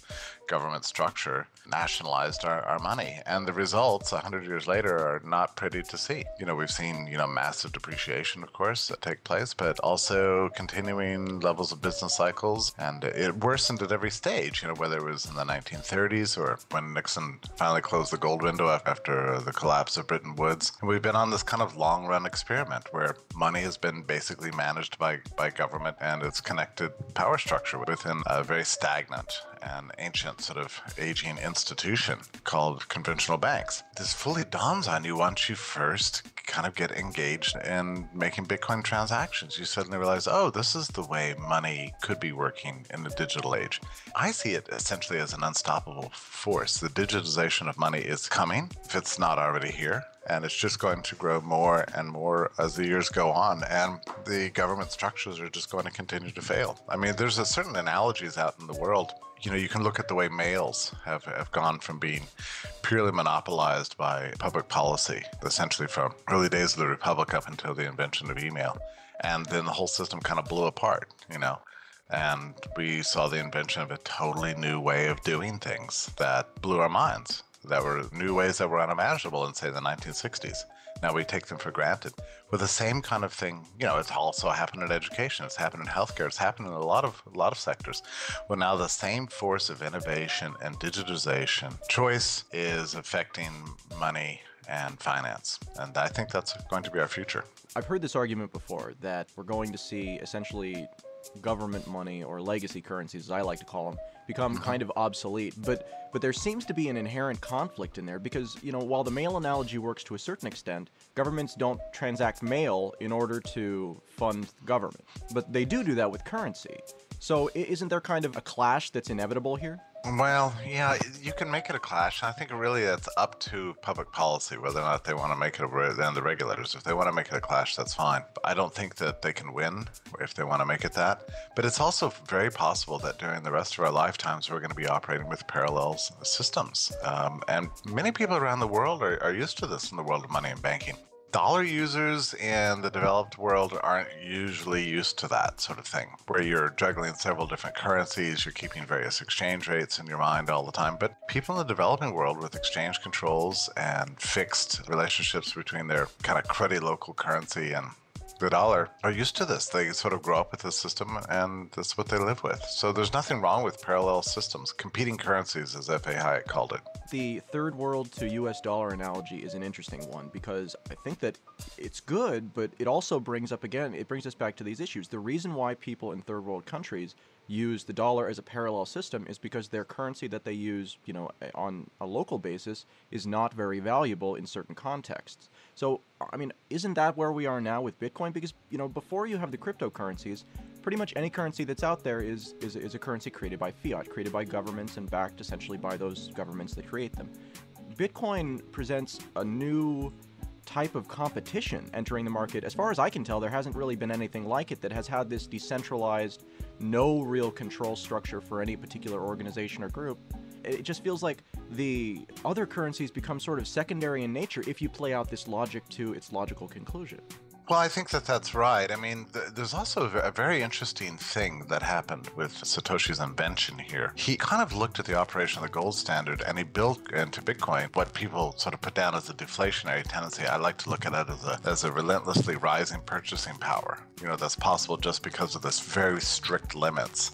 government structure nationalized our money. And the results 100 years later are not pretty to see. We've seen, massive depreciation, of course, take place, but also continuing levels of business cycles. And it worsened at every stage, whether it was in the 1930s or when Nixon finally closed the gold window after the collapse of Bretton Woods. And we've been on this kind of long run experiment where money has been basically managed by government and its connected power structure within a very stagnant and ancient sort of aging institution called conventional banks. This fully dawns on you once you first kind of get engaged in making Bitcoin transactions. You suddenly realize, oh, this is the way money could be working in the digital age. I see it essentially as an unstoppable force. The digitization of money is coming, if it's not already here. And it's just going to grow more and more as the years go on. And the government structures are just going to continue to fail. I mean, there's a certain analogies out in the world. You can look at the way mails have gone from being purely monopolized by public policy, essentially from early days of the Republic up until the invention of email. And then the whole system kind of blew apart, and we saw the invention of a totally new way of doing things that blew our minds. That were new ways that were unimaginable in, say, the 1960s. Now we take them for granted. Well, the same kind of thing, it's also happened in education. It's happened in healthcare. It's happened in a lot of sectors. Well, now the same force of innovation and digitization, choice is affecting money and finance. And I think that's going to be our future. I've heard this argument before that we're going to see essentially government money, or legacy currencies as I like to call them, become kind of obsolete. But there seems to be an inherent conflict in there because, while the mail analogy works to a certain extent, governments don't transact mail in order to fund government. But they do that with currency. So isn't there kind of a clash that's inevitable here? Well, yeah, you can make it a clash. I think really it's up to public policy whether or not they want to make it, and the regulators. If they want to make it a clash, that's fine. But I don't think that they can win if they want to make it that. But it's also very possible that during the rest of our lifetimes, we're going to be operating with parallel systems. And many people around the world are used to this in the world of money and banking. Dollar users in the developed world aren't usually used to that sort of thing, where you're juggling several different currencies, you're keeping various exchange rates in your mind all the time. But people in the developing world with exchange controls and fixed relationships between their kind of cruddy local currency and the dollar are used to this. They sort of grow up with this system and that's what they live with. So there's nothing wrong with parallel systems, competing currencies, as F.A. Hayek called it. The third world to US dollar analogy is an interesting one because I think that it's good, but it also brings us back to these issues. The reason why people in third world countries use the dollar as a parallel system is because their currency that they use, on a local basis is not very valuable in certain contexts. So, I mean, isn't that where we are now with Bitcoin? Because, before you have the cryptocurrencies, pretty much any currency that's out there is a currency created by fiat, created by governments and backed essentially by those governments that create them. Bitcoin presents a new type of competition entering the market. As far as I can tell, there hasn't really been anything like it that has had this decentralized, no real control structure for any particular organization or group. It just feels like the other currencies become sort of secondary in nature if you play out this logic to its logical conclusion. Well, I think that that's right. I mean, there's also a very interesting thing that happened with Satoshi's invention here. He kind of looked at the operation of the gold standard and he built into Bitcoin what people sort of put down as a deflationary tendency. I like to look at it as a relentlessly rising purchasing power. You know, that's possible just because of this very strict limits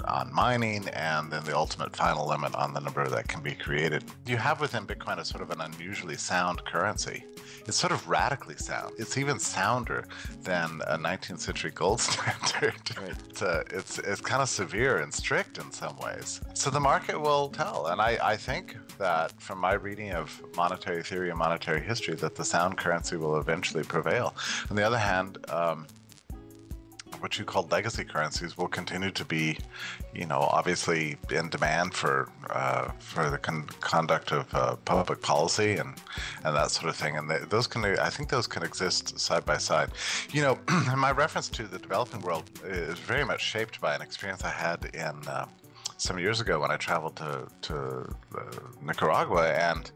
on mining and then the ultimate final limit on the number that can be created. You have within Bitcoin a sort of an unusually sound currency. It's sort of radically sound. It's even sounder than a 19th century gold standard. Right. It's kind of severe and strict in some ways. So the market will tell. And I think that from my reading of monetary theory and monetary history that the sound currency will eventually prevail. On the other hand, what you call legacy currencies will continue to be, you know, obviously in demand for the conduct of public policy and that sort of thing. And I think those can exist side by side. You know, my reference to the developing world is very much shaped by an experience I had in some years ago when I traveled to Nicaragua, and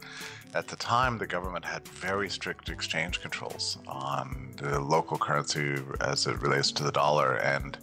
at the time, the government had very strict exchange controls on the local currency as it relates to the dollar, and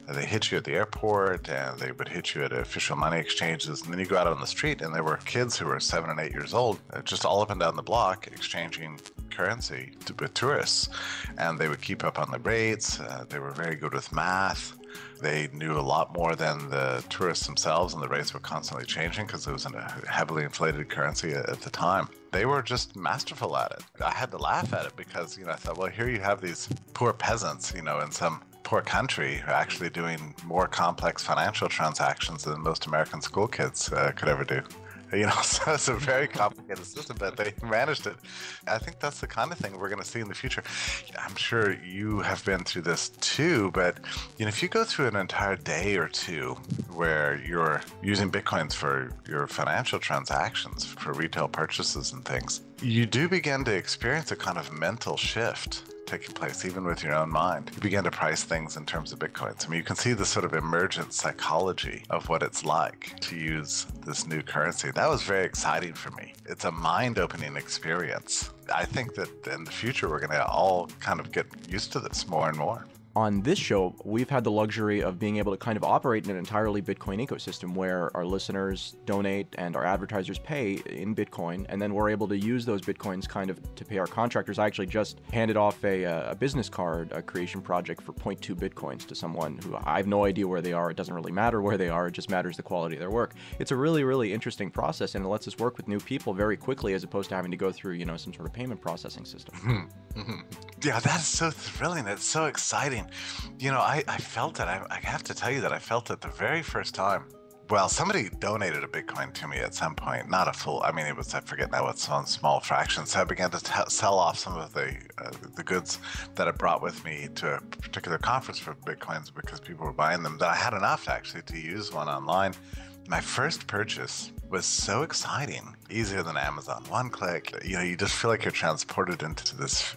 they hit you at the airport, and they would hit you at official money exchanges, and then you go out on the street, and there were kids who were 7 and 8 years old, just all up and down the block, exchanging currency with tourists, and they would keep up on the rates. They were very good with math. They knew a lot more than the tourists themselves, and the rates were constantly changing because it was a heavily inflated currency at the time. They were just masterful at it. I had to laugh at it because, you know, I thought, well, here you have these poor peasants, you know, in some poor country who are actually doing more complex financial transactions than most American school kids could ever do. You know, so it's a very complicated system, but they managed it. I think that's the kind of thing we're going to see in the future. I'm sure you have been through this too, but you know, if you go through an entire day or two where you're using Bitcoins for your financial transactions, for retail purchases and things, you do begin to experience a kind of mental shift taking place, even with your own mind. You begin to price things in terms of Bitcoins. I mean, you can see the sort of emergent psychology of what it's like to use this new currency. That was very exciting for me. It's a mind-opening experience. I think that in the future, we're going to all kind of get used to this more and more. On this show, we've had the luxury of being able to kind of operate in an entirely Bitcoin ecosystem where our listeners donate and our advertisers pay in Bitcoin, and then we're able to use those Bitcoins kind of to pay our contractors. I actually just handed off a business card, a creation project for 0.2 Bitcoins to someone who I have no idea where they are. It doesn't really matter where they are. It just matters the quality of their work. It's a really, really interesting process, and it lets us work with new people very quickly as opposed to having to go through, you know, some sort of payment processing system. Yeah, that's so thrilling. It's so exciting. You know, I felt it. I have to tell you that I felt it the very first time. Well, somebody donated a Bitcoin to me at some point, not a full, I mean, it was, I forget now what's on small fractions. So I began to sell off some of the goods that I brought with me to a particular conference for Bitcoins because people were buying them. That I had enough actually to use one online. My first purchase was so exciting, easier than Amazon. One click, you know, you just feel like you're transported into this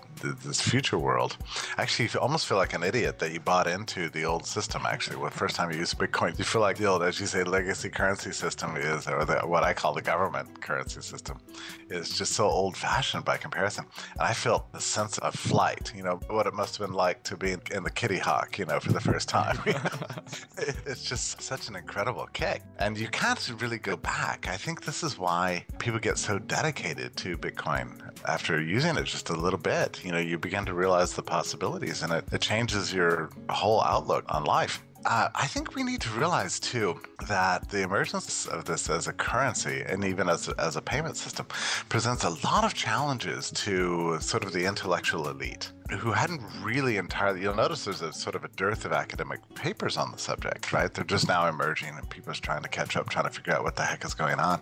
future world. Actually, you almost feel like an idiot that you bought into the old system. Actually, the first time you use Bitcoin, you feel like the old, as you say, legacy currency system is, or what I call the government currency system, is just so old-fashioned by comparison. And I felt the sense of flight. You know, what it must have been like to be in the Kitty Hawk, you know, for the first time. It's just such an incredible kick, and you can't really go back. I think this is why people get so dedicated to Bitcoin after using it just a little bit. You know, you begin to realize the possibilities, and it changes your whole outlook on life. I think we need to realize, too, that the emergence of this as a currency and even as a payment system presents a lot of challenges to sort of the intellectual elite who hadn't really entirely, you'll notice there's a sort of a dearth of academic papers on the subject, right? They're just now emerging and people are trying to catch up, trying to figure out what the heck is going on.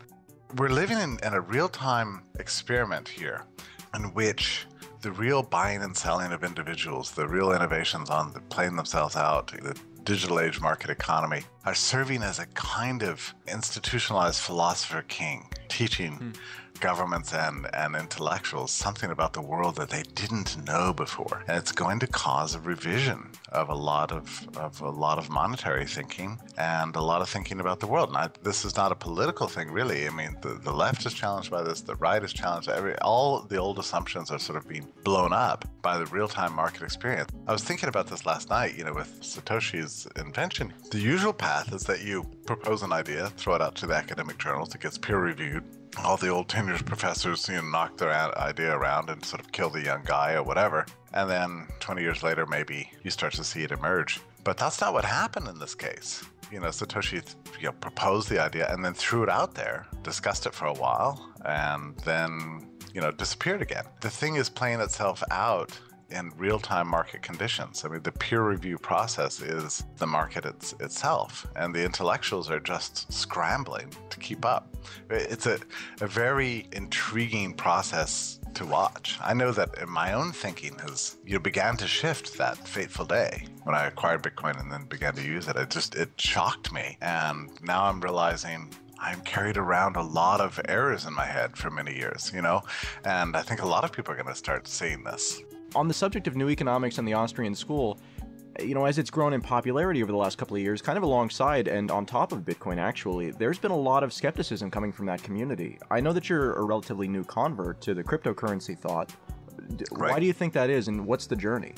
We're living in a real-time experiment here in which the real buying and selling of individuals, the real innovations on playing themselves out, the digital age market economy are serving as a kind of institutionalized philosopher king, teaching governments and intellectuals something about the world that they didn't know before. And it's going to cause a revision of a lot of monetary thinking and a lot of thinking about the world. And this is not a political thing, really. I mean, the left is challenged by this, the right is challenged. All the old assumptions are sort of being blown up by the real-time market experience. I was thinking about this last night, with Satoshi's invention. The usual path is that you propose an idea, throw it out to the academic journals, it gets peer-reviewed. All the old tenured professors, knock their idea around and sort of kill the young guy or whatever. And then 20 years later, maybe you start to see it emerge. But that's not what happened in this case. Satoshi proposed the idea and then threw it out there, discussed it for a while, and then, disappeared again. The thing is playing itself out in real-time market conditions. I mean, the peer review process is the market itself, and the intellectuals are just scrambling to keep up. It's a very intriguing process to watch. I know that in my own thinking has began to shift that fateful day when I acquired Bitcoin and then began to use it. It shocked me, and now I'm realizing I'm carried around a lot of errors in my head for many years, and I think a lot of people are going to start seeing this. On the subject of new economics and the Austrian school, as it's grown in popularity over the last couple of years, kind of alongside and on top of Bitcoin, actually, there's been a lot of skepticism coming from that community. I know that you're a relatively new convert to the cryptocurrency thought. Right. Why do you think that is, and what's the journey?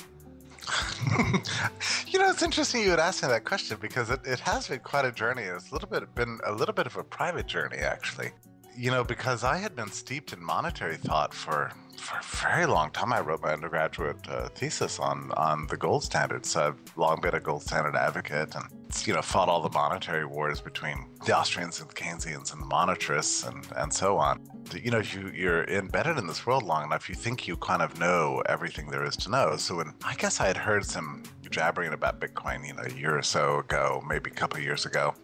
It's interesting you would ask me that question, because it has been quite a journey. It's been a little bit of a private journey, actually. Because I had been steeped in monetary thought for a very long time. I wrote my undergraduate thesis on the gold standard. So I've long been a gold standard advocate and, fought all the monetary wars between the Austrians and the Keynesians and the monetarists and so on. If you're embedded in this world long enough, you think you kind of know everything there is to know. So I guess I had heard some jabbering about Bitcoin, a year or so ago, maybe a couple of years ago.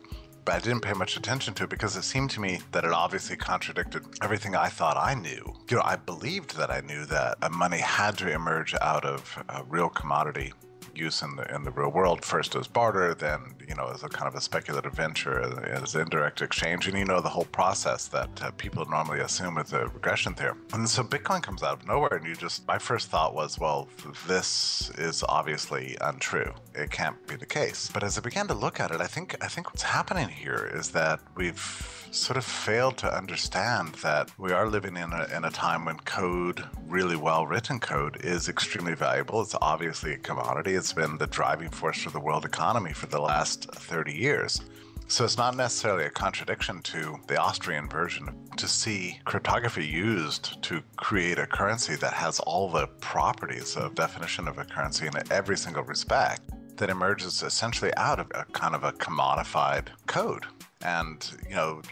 But I didn't pay much attention to it because it seemed to me that it obviously contradicted everything I thought I knew. I believed that I knew that money had to emerge out of real commodity use in the real world, first as barter, then as a kind of a speculative venture, as indirect exchange, and the whole process that people normally assume is a regression theorem. And so Bitcoin comes out of nowhere, and my first thought was, well, this is obviously untrue. It can't be the case. But as I began to look at it, I think what's happening here is that we've sort of failed to understand that we are living in a time when code, really well-written code, is extremely valuable. It's obviously a commodity. It's been the driving force for the world economy for the last 30 years. So it's not necessarily a contradiction to the Austrian version to see cryptography used to create a currency that has all the properties of definition of a currency in every single respect that emerges essentially out of a kind of a commodified code. And,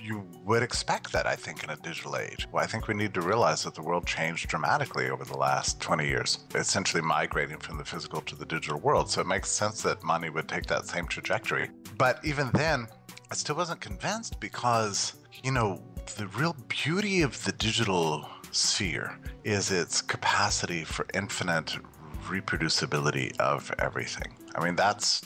you would expect that, I think, in a digital age. Well, I think we need to realize that the world changed dramatically over the last 20 years, essentially migrating from the physical to the digital world. So it makes sense that money would take that same trajectory. But even then, I still wasn't convinced because, the real beauty of the digital sphere is its capacity for infinite reproducibility of everything. I mean, that's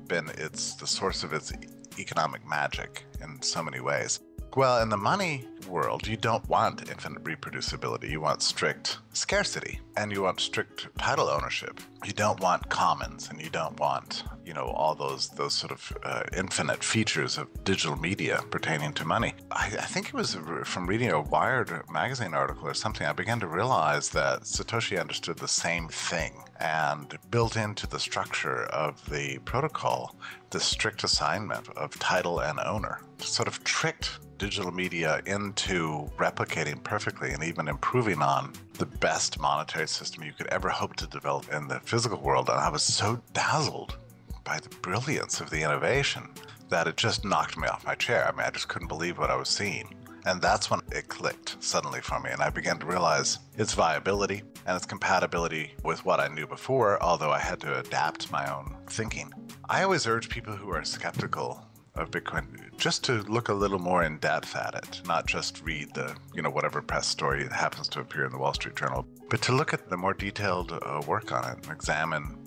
been the source of its economic magic in so many ways. Well, in the money world, you don't want infinite reproducibility. You want strict scarcity, and you want strict title ownership. You don't want commons, and you don't want, all those sort of infinite features of digital media pertaining to money. I think it was from reading a Wired magazine article or something, I began to realize that Satoshi understood the same thing and built into the structure of the protocol the strict assignment of title and owner, sort of tricked digital media into replicating perfectly and even improving on the best monetary system you could ever hope to develop in the physical world. And I was so dazzled by the brilliance of the innovation that it just knocked me off my chair. I mean, I just couldn't believe what I was seeing. And that's when it clicked suddenly for me, and I began to realize its viability and its compatibility with what I knew before, although I had to adapt my own thinking. I always urge people who are skeptical of Bitcoin just to look a little more in depth at it, not just read the, whatever press story that happens to appear in the Wall Street Journal, but to look at the more detailed work on it and examine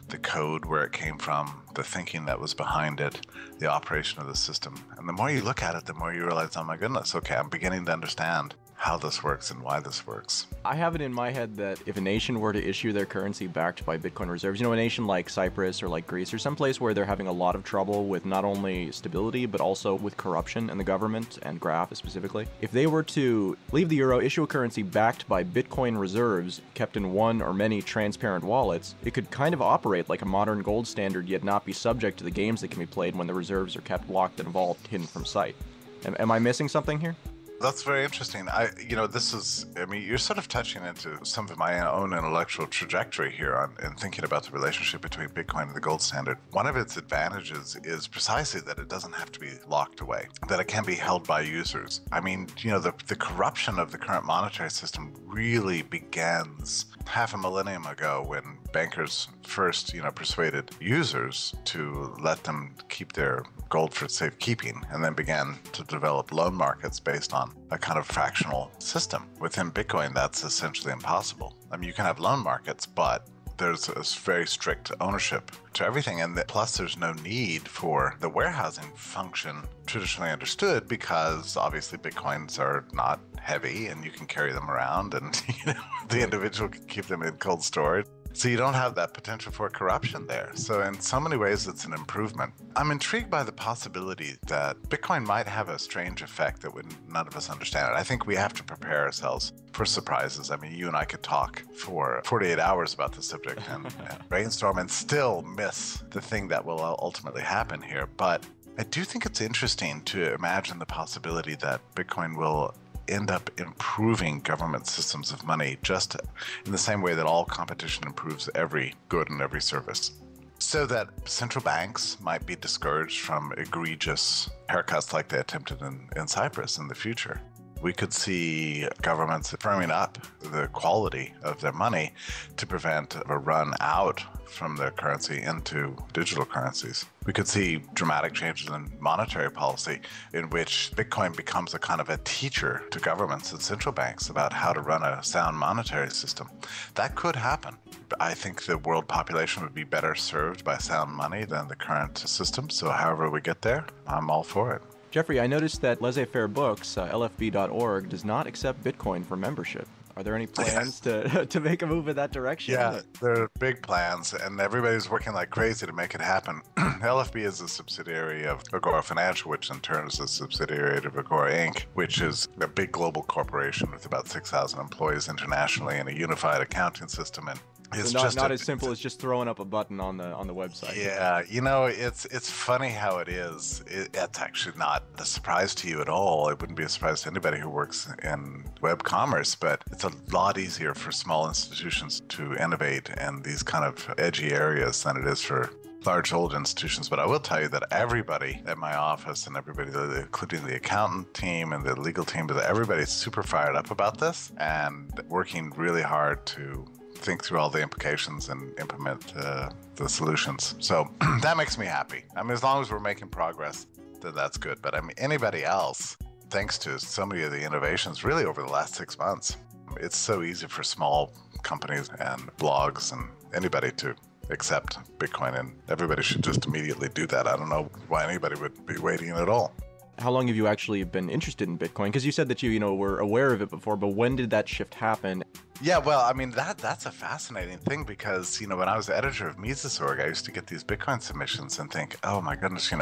the code, where it came from, the thinking that was behind it, the operation of the system. And the more you look at it, the more you realize, oh my goodness, okay, I'm beginning to understand how this works and why this works. I have it in my head that if a nation were to issue their currency backed by Bitcoin reserves, a nation like Cyprus or like Greece or someplace where they're having a lot of trouble with not only stability, but also with corruption in the government and graft specifically, if they were to leave the euro, issue a currency backed by Bitcoin reserves kept in one or many transparent wallets, it could kind of operate like a modern gold standard, yet not be subject to the games that can be played when the reserves are kept locked in a vault hidden from sight. Am I missing something here? That's very interesting. You're sort of touching into some of my own intellectual trajectory here in thinking about the relationship between Bitcoin and the gold standard. One of its advantages is precisely that it doesn't have to be locked away, that it can be held by users. The corruption of the current monetary system really begins half a millennium ago when bankers first, persuaded users to let them keep their gold for safekeeping, and then began to develop loan markets based on a kind of fractional system. Within Bitcoin, that's essentially impossible. You can have loan markets, but there's a very strict ownership to everything. And plus, there's no need for the warehousing function traditionally understood, because obviously Bitcoins are not heavy and you can carry them around, and the individual can keep them in cold storage. So you don't have that potential for corruption there. So in so many ways, it's an improvement. I'm intrigued by the possibility that Bitcoin might have a strange effect that none of us understand. I think we have to prepare ourselves for surprises. You and I could talk for 48 hours about the subject and brainstorm and still miss the thing that will ultimately happen here. But I do think it's interesting to imagine the possibility that Bitcoin will end up improving government systems of money, just in the same way that all competition improves every good and every service. So that central banks might be discouraged from egregious haircuts like they attempted in Cyprus in the future. We could see governments firming up the quality of their money to prevent a run out from their currency into digital currencies. We could see dramatic changes in monetary policy in which Bitcoin becomes a kind of a teacher to governments and central banks about how to run a sound monetary system. That could happen. I think the world population would be better served by sound money than the current system. So however we get there, I'm all for it. Jeffrey, I noticed that Laissez-Faire Books, lfb.org, does not accept Bitcoin for membership. Are there any plans to make a move in that direction? Yeah, there are big plans, and everybody's working like crazy to make it happen. LFB is a subsidiary of Agora Financial, which in turn is a subsidiary of Agora Inc., which is a big global corporation with about 6,000 employees internationally and a unified accounting system. And it's so not as simple as just throwing up a button on the website. Yeah, it's funny how it is. It's actually not a surprise to you at all. It wouldn't be a surprise to anybody who works in web commerce, but it's a lot easier for small institutions to innovate in these kind of edgy areas than it is for large old institutions. But I will tell you that everybody at my office and everybody, including the accountant team and the legal team, everybody's super fired up about this and working really hard to think through all the implications and implement the solutions. So that makes me happy. As long as we're making progress, that's good. But anybody else, thanks to so many of the innovations really over the last 6 months, it's so easy for small companies and blogs and anybody to accept Bitcoin, and everybody should just immediately do that. I don't know why anybody would be waiting at all. How long have you actually been interested in Bitcoin? Because you said that you were aware of it before, but when did that shift happen? Yeah, well, that's a fascinating thing because, when I was the editor of Mises.org, I used to get these Bitcoin submissions and think, oh my goodness, and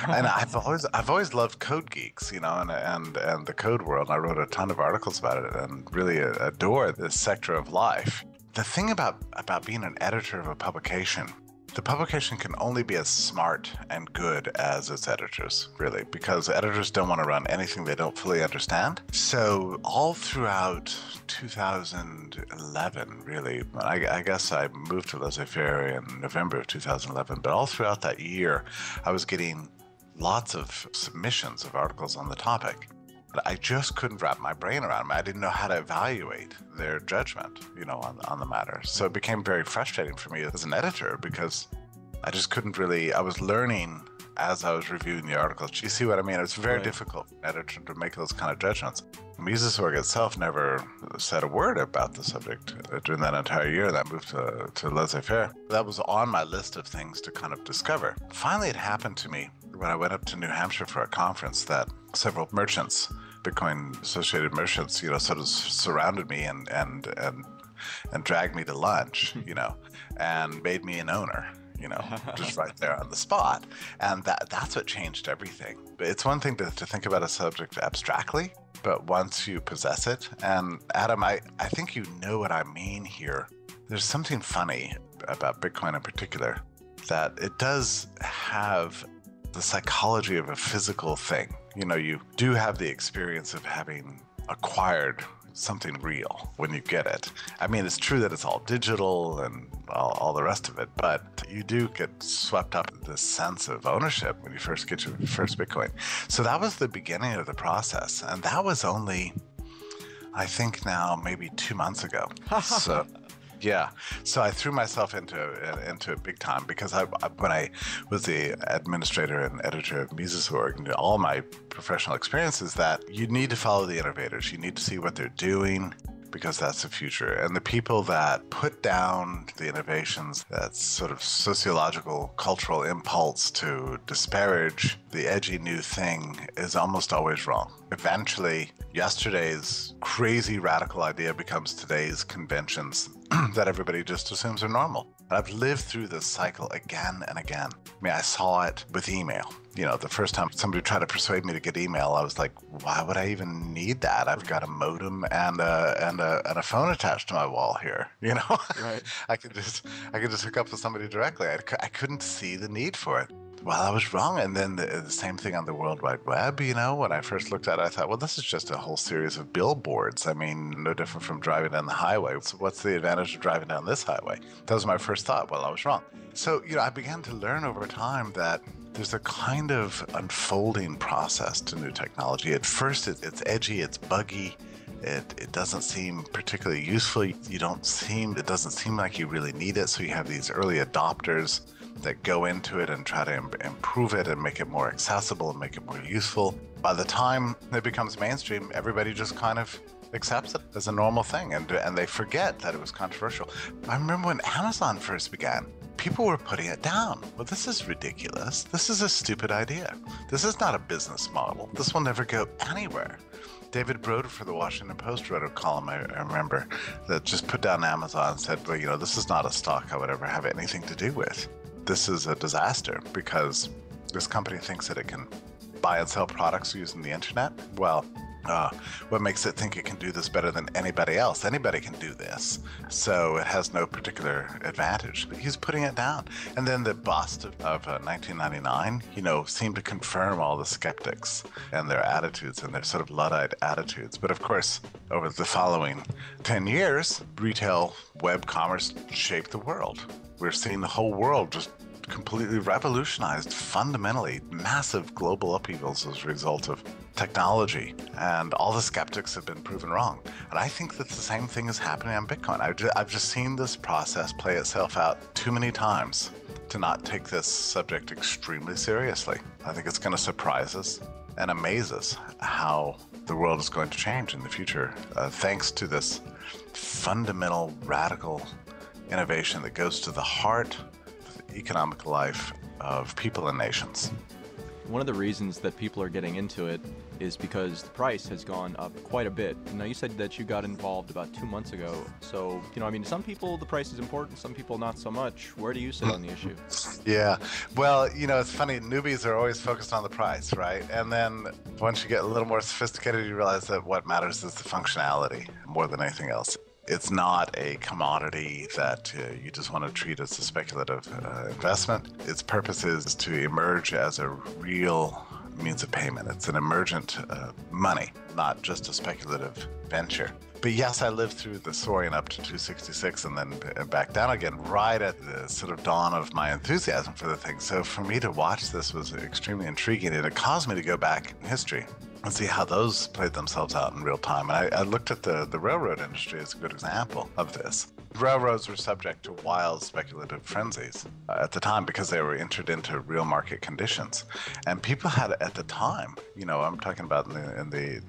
I've always loved code geeks, and the code world. I wrote a ton of articles about it and really adore this sector of life. The thing about being an editor of a publication, the publication can only be as smart and good as its editors, really, because editors don't want to run anything they don't fully understand. So all throughout 2011, really, I guess I moved to Laissez-Faire in November of 2011, but all throughout that year, I was getting lots of submissions of articles on the topic. But I just couldn't wrap my brain around them. I didn't know how to evaluate their judgment, on the matter. So it became very frustrating for me as an editor because I just couldn't really, I was learning as I was reviewing the articles. Do you see what I mean? It's very difficult for an editor to make those kind of judgments. Mises.org itself never said a word about the subject during that entire year that I moved to laissez-faire. That was on my list of things to kind of discover. Finally, it happened to me when I went up to New Hampshire for a conference that several merchants, Bitcoin associated merchants, sort of surrounded me and dragged me to lunch, and made me an owner. Just right there on the spot. And that's what changed everything. But it's one thing to think about a subject abstractly, but once you possess it, and Adam, I think you know what I mean here. There's something funny about Bitcoin in particular, that it does have the psychology of a physical thing. You do have the experience of having acquired something real when you get it. I mean, it's true that it's all digital and all the rest of it, but you do get swept up in this sense of ownership when you first get your first Bitcoin. So that was the beginning of the process, and that was only, I think now, maybe 2 months ago. So yeah, so I threw myself into it big time, because when I was the administrator and editor of Mises.org, all my professional experience is that you need to follow the innovators. You need to see what they're doing, because that's the future. And the people that put down the innovations, that sort of sociological, cultural impulse to disparage the edgy new thing, is almost always wrong. Eventually, yesterday's crazy radical idea becomes today's conventions that everybody just assumes are normal. And I've lived through this cycle again and again. I mean, I saw it with email. The first time somebody tried to persuade me to get email, I was like, why would I even need that? I've got a modem and a phone attached to my wall here. Right. I could just hook up with somebody directly. I couldn't see the need for it. Well, I was wrong. And then the same thing on the World Wide Web, when I first looked at it, I thought, well, this is just a whole series of billboards. I mean, no different from driving down the highway. So what's the advantage of driving down this highway? That was my first thought. Well, I was wrong. So, I began to learn over time that there's a kind of unfolding process to new technology. At first, it's edgy, it's buggy. It doesn't seem particularly useful. It doesn't seem like you really need it. So you have these early adopters that go into it and try to improve it and make it more accessible and make it more useful. By the time it becomes mainstream, everybody just kind of accepts it as a normal thing, and they forget that it was controversial. I remember when Amazon first began, people were putting it down. Well, this is ridiculous. This is a stupid idea. This is not a business model. This will never go anywhere. David Broder for the Washington Post wrote a column, I remember, that just put down Amazon and said, well, this is not a stock I would ever have anything to do with. This is a disaster because this company thinks that it can buy and sell products using the internet. Well, what makes it think it can do this better than anybody else? Anybody can do this. So it has no particular advantage. But he's putting it down. And then the bust of 1999, seemed to confirm all the skeptics and their attitudes and their sort of Luddite attitudes. But of course, over the following 10 years, retail web commerce shaped the world. We're seeing the whole world just completely revolutionized, fundamentally massive global upheavals as a result of technology, and all the skeptics have been proven wrong. And I think that the same thing is happening on Bitcoin. I've just seen this process play itself out too many times to not take this subject extremely seriously. I think it's going to surprise us and amaze us how the world is going to change in the future, thanks to this fundamental, radical innovation that goes to the heart of the economic life of people and nations. One of the reasons that people are getting into it is because the price has gone up quite a bit. Now, you said that you got involved about 2 months ago. So, some people, the price is important, some people not so much. Where do you sit on the issue? Yeah. Well, it's funny. Newbies are always focused on the price, right? And then once you get a little more sophisticated, you realize that what matters is the functionality more than anything else. It's not a commodity that you just want to treat as a speculative investment. Its purpose is to emerge as a real means of payment. It's an emergent money, not just a speculative venture. But yes, I lived through the soaring up to 266 and then back down again right at the sort of dawn of my enthusiasm for the thing. So for me to watch this was extremely intriguing, and it caused me to go back in history and see how those played themselves out in real time. And I looked at the railroad industry as a good example of this. Railroads were subject to wild speculative frenzies at the time because they were entered into real market conditions. And people had, at the time, I'm talking about in the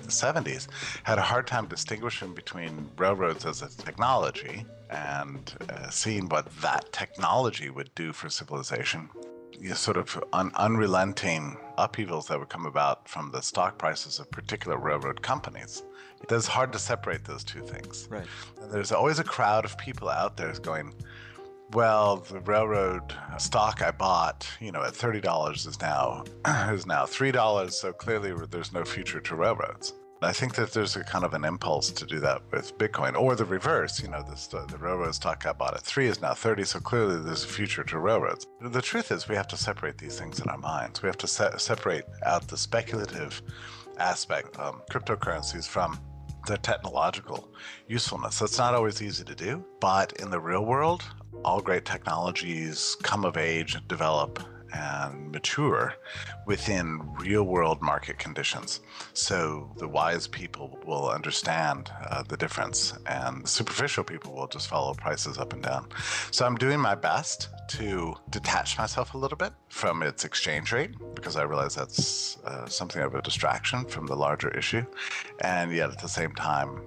70s, had a hard time distinguishing between railroads as a technology and seeing what that technology would do for civilization. Sort of unrelenting upheavals that would come about from the stock prices of particular railroad companies. It's hard to separate those two things. Right. And there's always a crowd of people out there going, well, the railroad stock I bought, at $30 is now $3, so clearly there's no future to railroads. I think that there's a kind of an impulse to do that with Bitcoin, or the reverse. The railroad stock I bought at 3 is now 30, so clearly there's a future to railroads. The truth is we have to separate these things in our minds. We have to separate out the speculative aspect of cryptocurrencies from their technological usefulness. That's not always easy to do, but in the real world, all great technologies come of age, develop, and mature within real-world market conditions. So the wise people will understand the difference, and the superficial people will just follow prices up and down. So I'm doing my best to detach myself a little bit from its exchange rate, because I realize that's something of a distraction from the larger issue. And yet at the same time,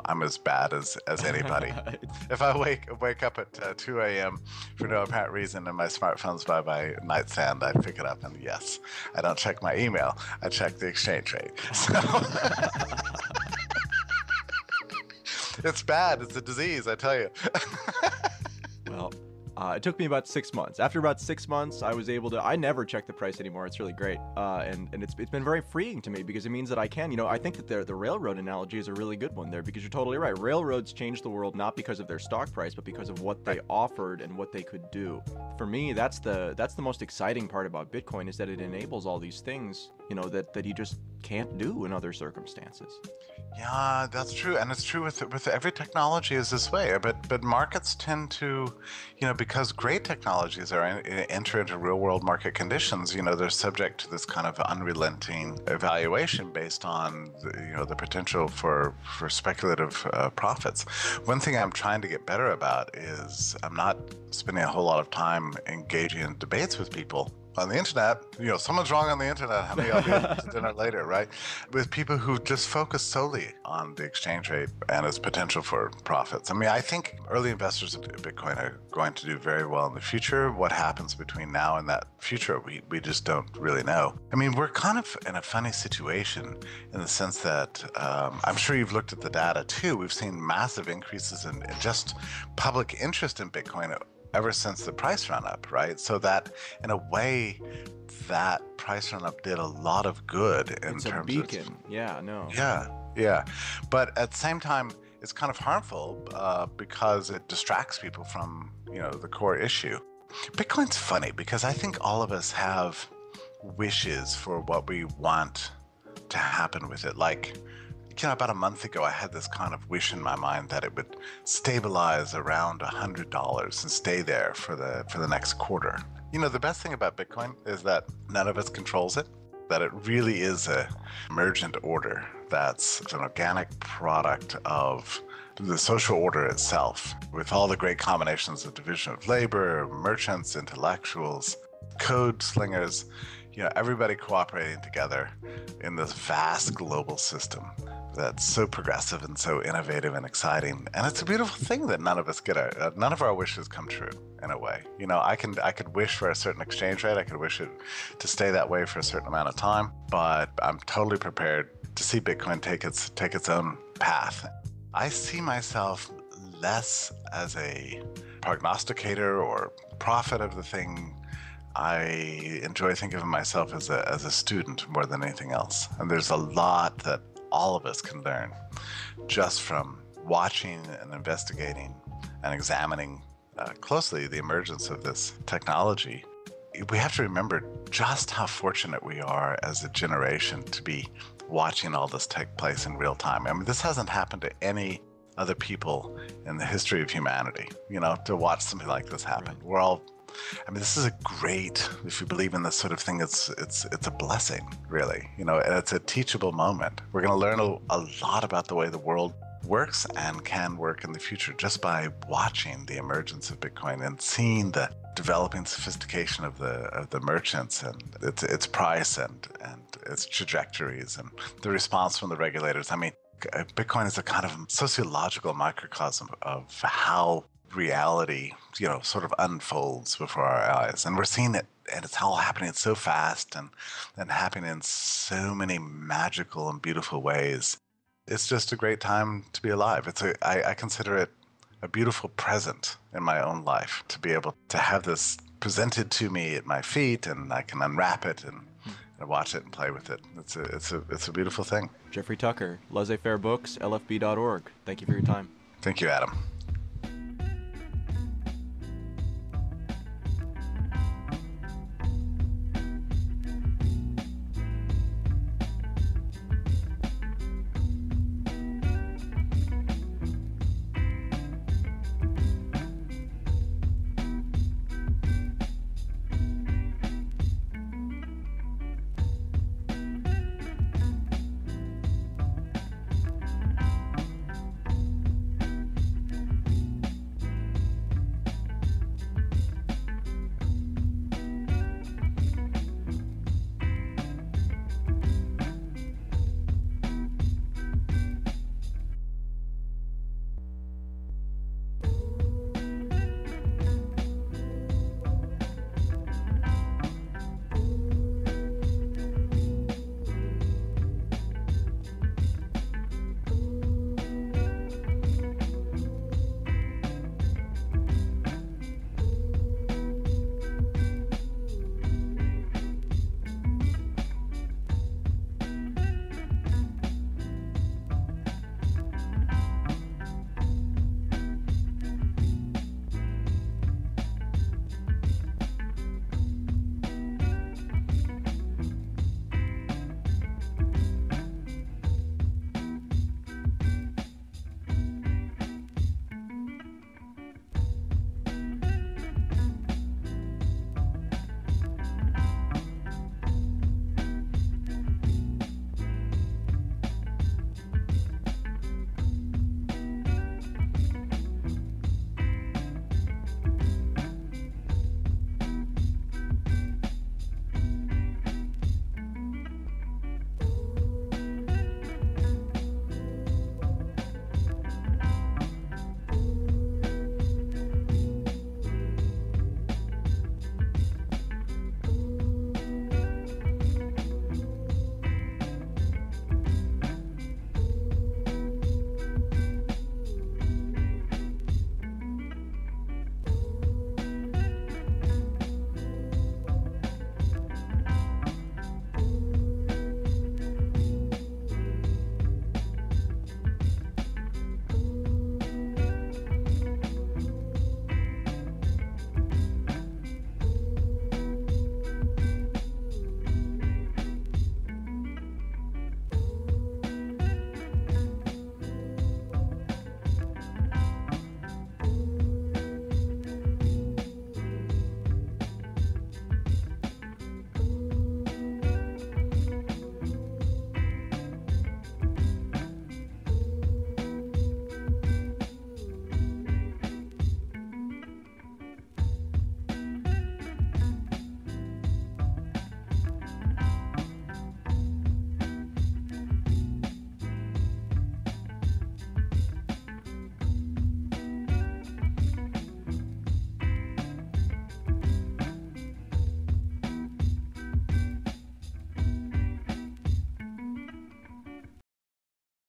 I'm as bad as anybody. If I wake up at 2 a.m. for no apparent reason and my smartphone's by my nightstand, I pick it up, and yes, I don't check my email, I check the exchange rate. So it's bad, it's a disease, I tell you. Well, it took me about 6 months. After about 6 months, I was able to. I never check the price anymore. It's really great, and it's been very freeing to me because it means that I can. I think that the railroad analogy is a really good one there, because you're totally right. Railroads changed the world not because of their stock price, but because of what they offered and what they could do. For me, that's the most exciting part about Bitcoin, is that it enables all these things, that you just can't do in other circumstances. Yeah, that's true, and it's true with every technology is this way. But markets tend to, because great technologies are enter into real world market conditions, they're subject to this kind of unrelenting evaluation based on the potential for speculative profits. One thing I'm trying to get better about is I'm not spending a whole lot of time engaging in debates with people on the internet. Someone's wrong on the internet. How many I'll be to dinner later, right? With people who just focus solely on the exchange rate and its potential for profits. I think early investors of Bitcoin are going to do very well in the future. What happens between now and that future, we just don't really know. We're kind of in a funny situation in the sense that I'm sure you've looked at the data too. We've seen massive increases in just public interest in Bitcoin ever since the price run up, right? So that, in a way, that price run up did a lot of good in terms of... It's a beacon. Yeah, no. Yeah. But at the same time, it's kind of harmful because it distracts people from, the core issue. Bitcoin's funny because I think all of us have wishes for what we want to happen with it. Like, about a month ago, I had this kind of wish in my mind that it would stabilize around $100 and stay there for the next quarter. The best thing about Bitcoin is that none of us controls it, that it really is a emergent order that's an organic product of the social order itself, with all the great combinations of division of labor, merchants, intellectuals, code slingers, everybody cooperating together in this vast global system that's so progressive and so innovative and exciting. And it's a beautiful thing that none of us none of our wishes come true in a way. I could wish for a certain exchange rate. I could wish it to stay that way for a certain amount of time, but I'm totally prepared to see Bitcoin take its own path. I see myself less as a prognosticator or prophet of the thing. I enjoy thinking of myself as a student more than anything else. And there's a lot that all of us can learn just from watching and investigating and examining closely the emergence of this technology. We have to remember just how fortunate we are as a generation to be watching all this take place in real time. This hasn't happened to any other people in the history of humanity, to watch something like this happen. We're all this is a great, if you believe in this sort of thing, it's a blessing, really, and it's a teachable moment. We're going to learn a lot about the way the world works and can work in the future just by watching the emergence of Bitcoin and seeing the developing sophistication of the merchants and its price and its trajectories and the response from the regulators. I mean, Bitcoin is a kind of sociological microcosm of how reality, sort of unfolds before our eyes. And we're seeing it, and it's all happening so fast and happening in so many magical and beautiful ways. It's just a great time to be alive. I consider it a beautiful present in my own life to be able to have this presented to me at my feet, and I can unwrap it and watch it and play with it. It's a beautiful thing. Jeffrey Tucker, Laissez-Faire Books, LFB.org. Thank you for your time. Thank you, Adam.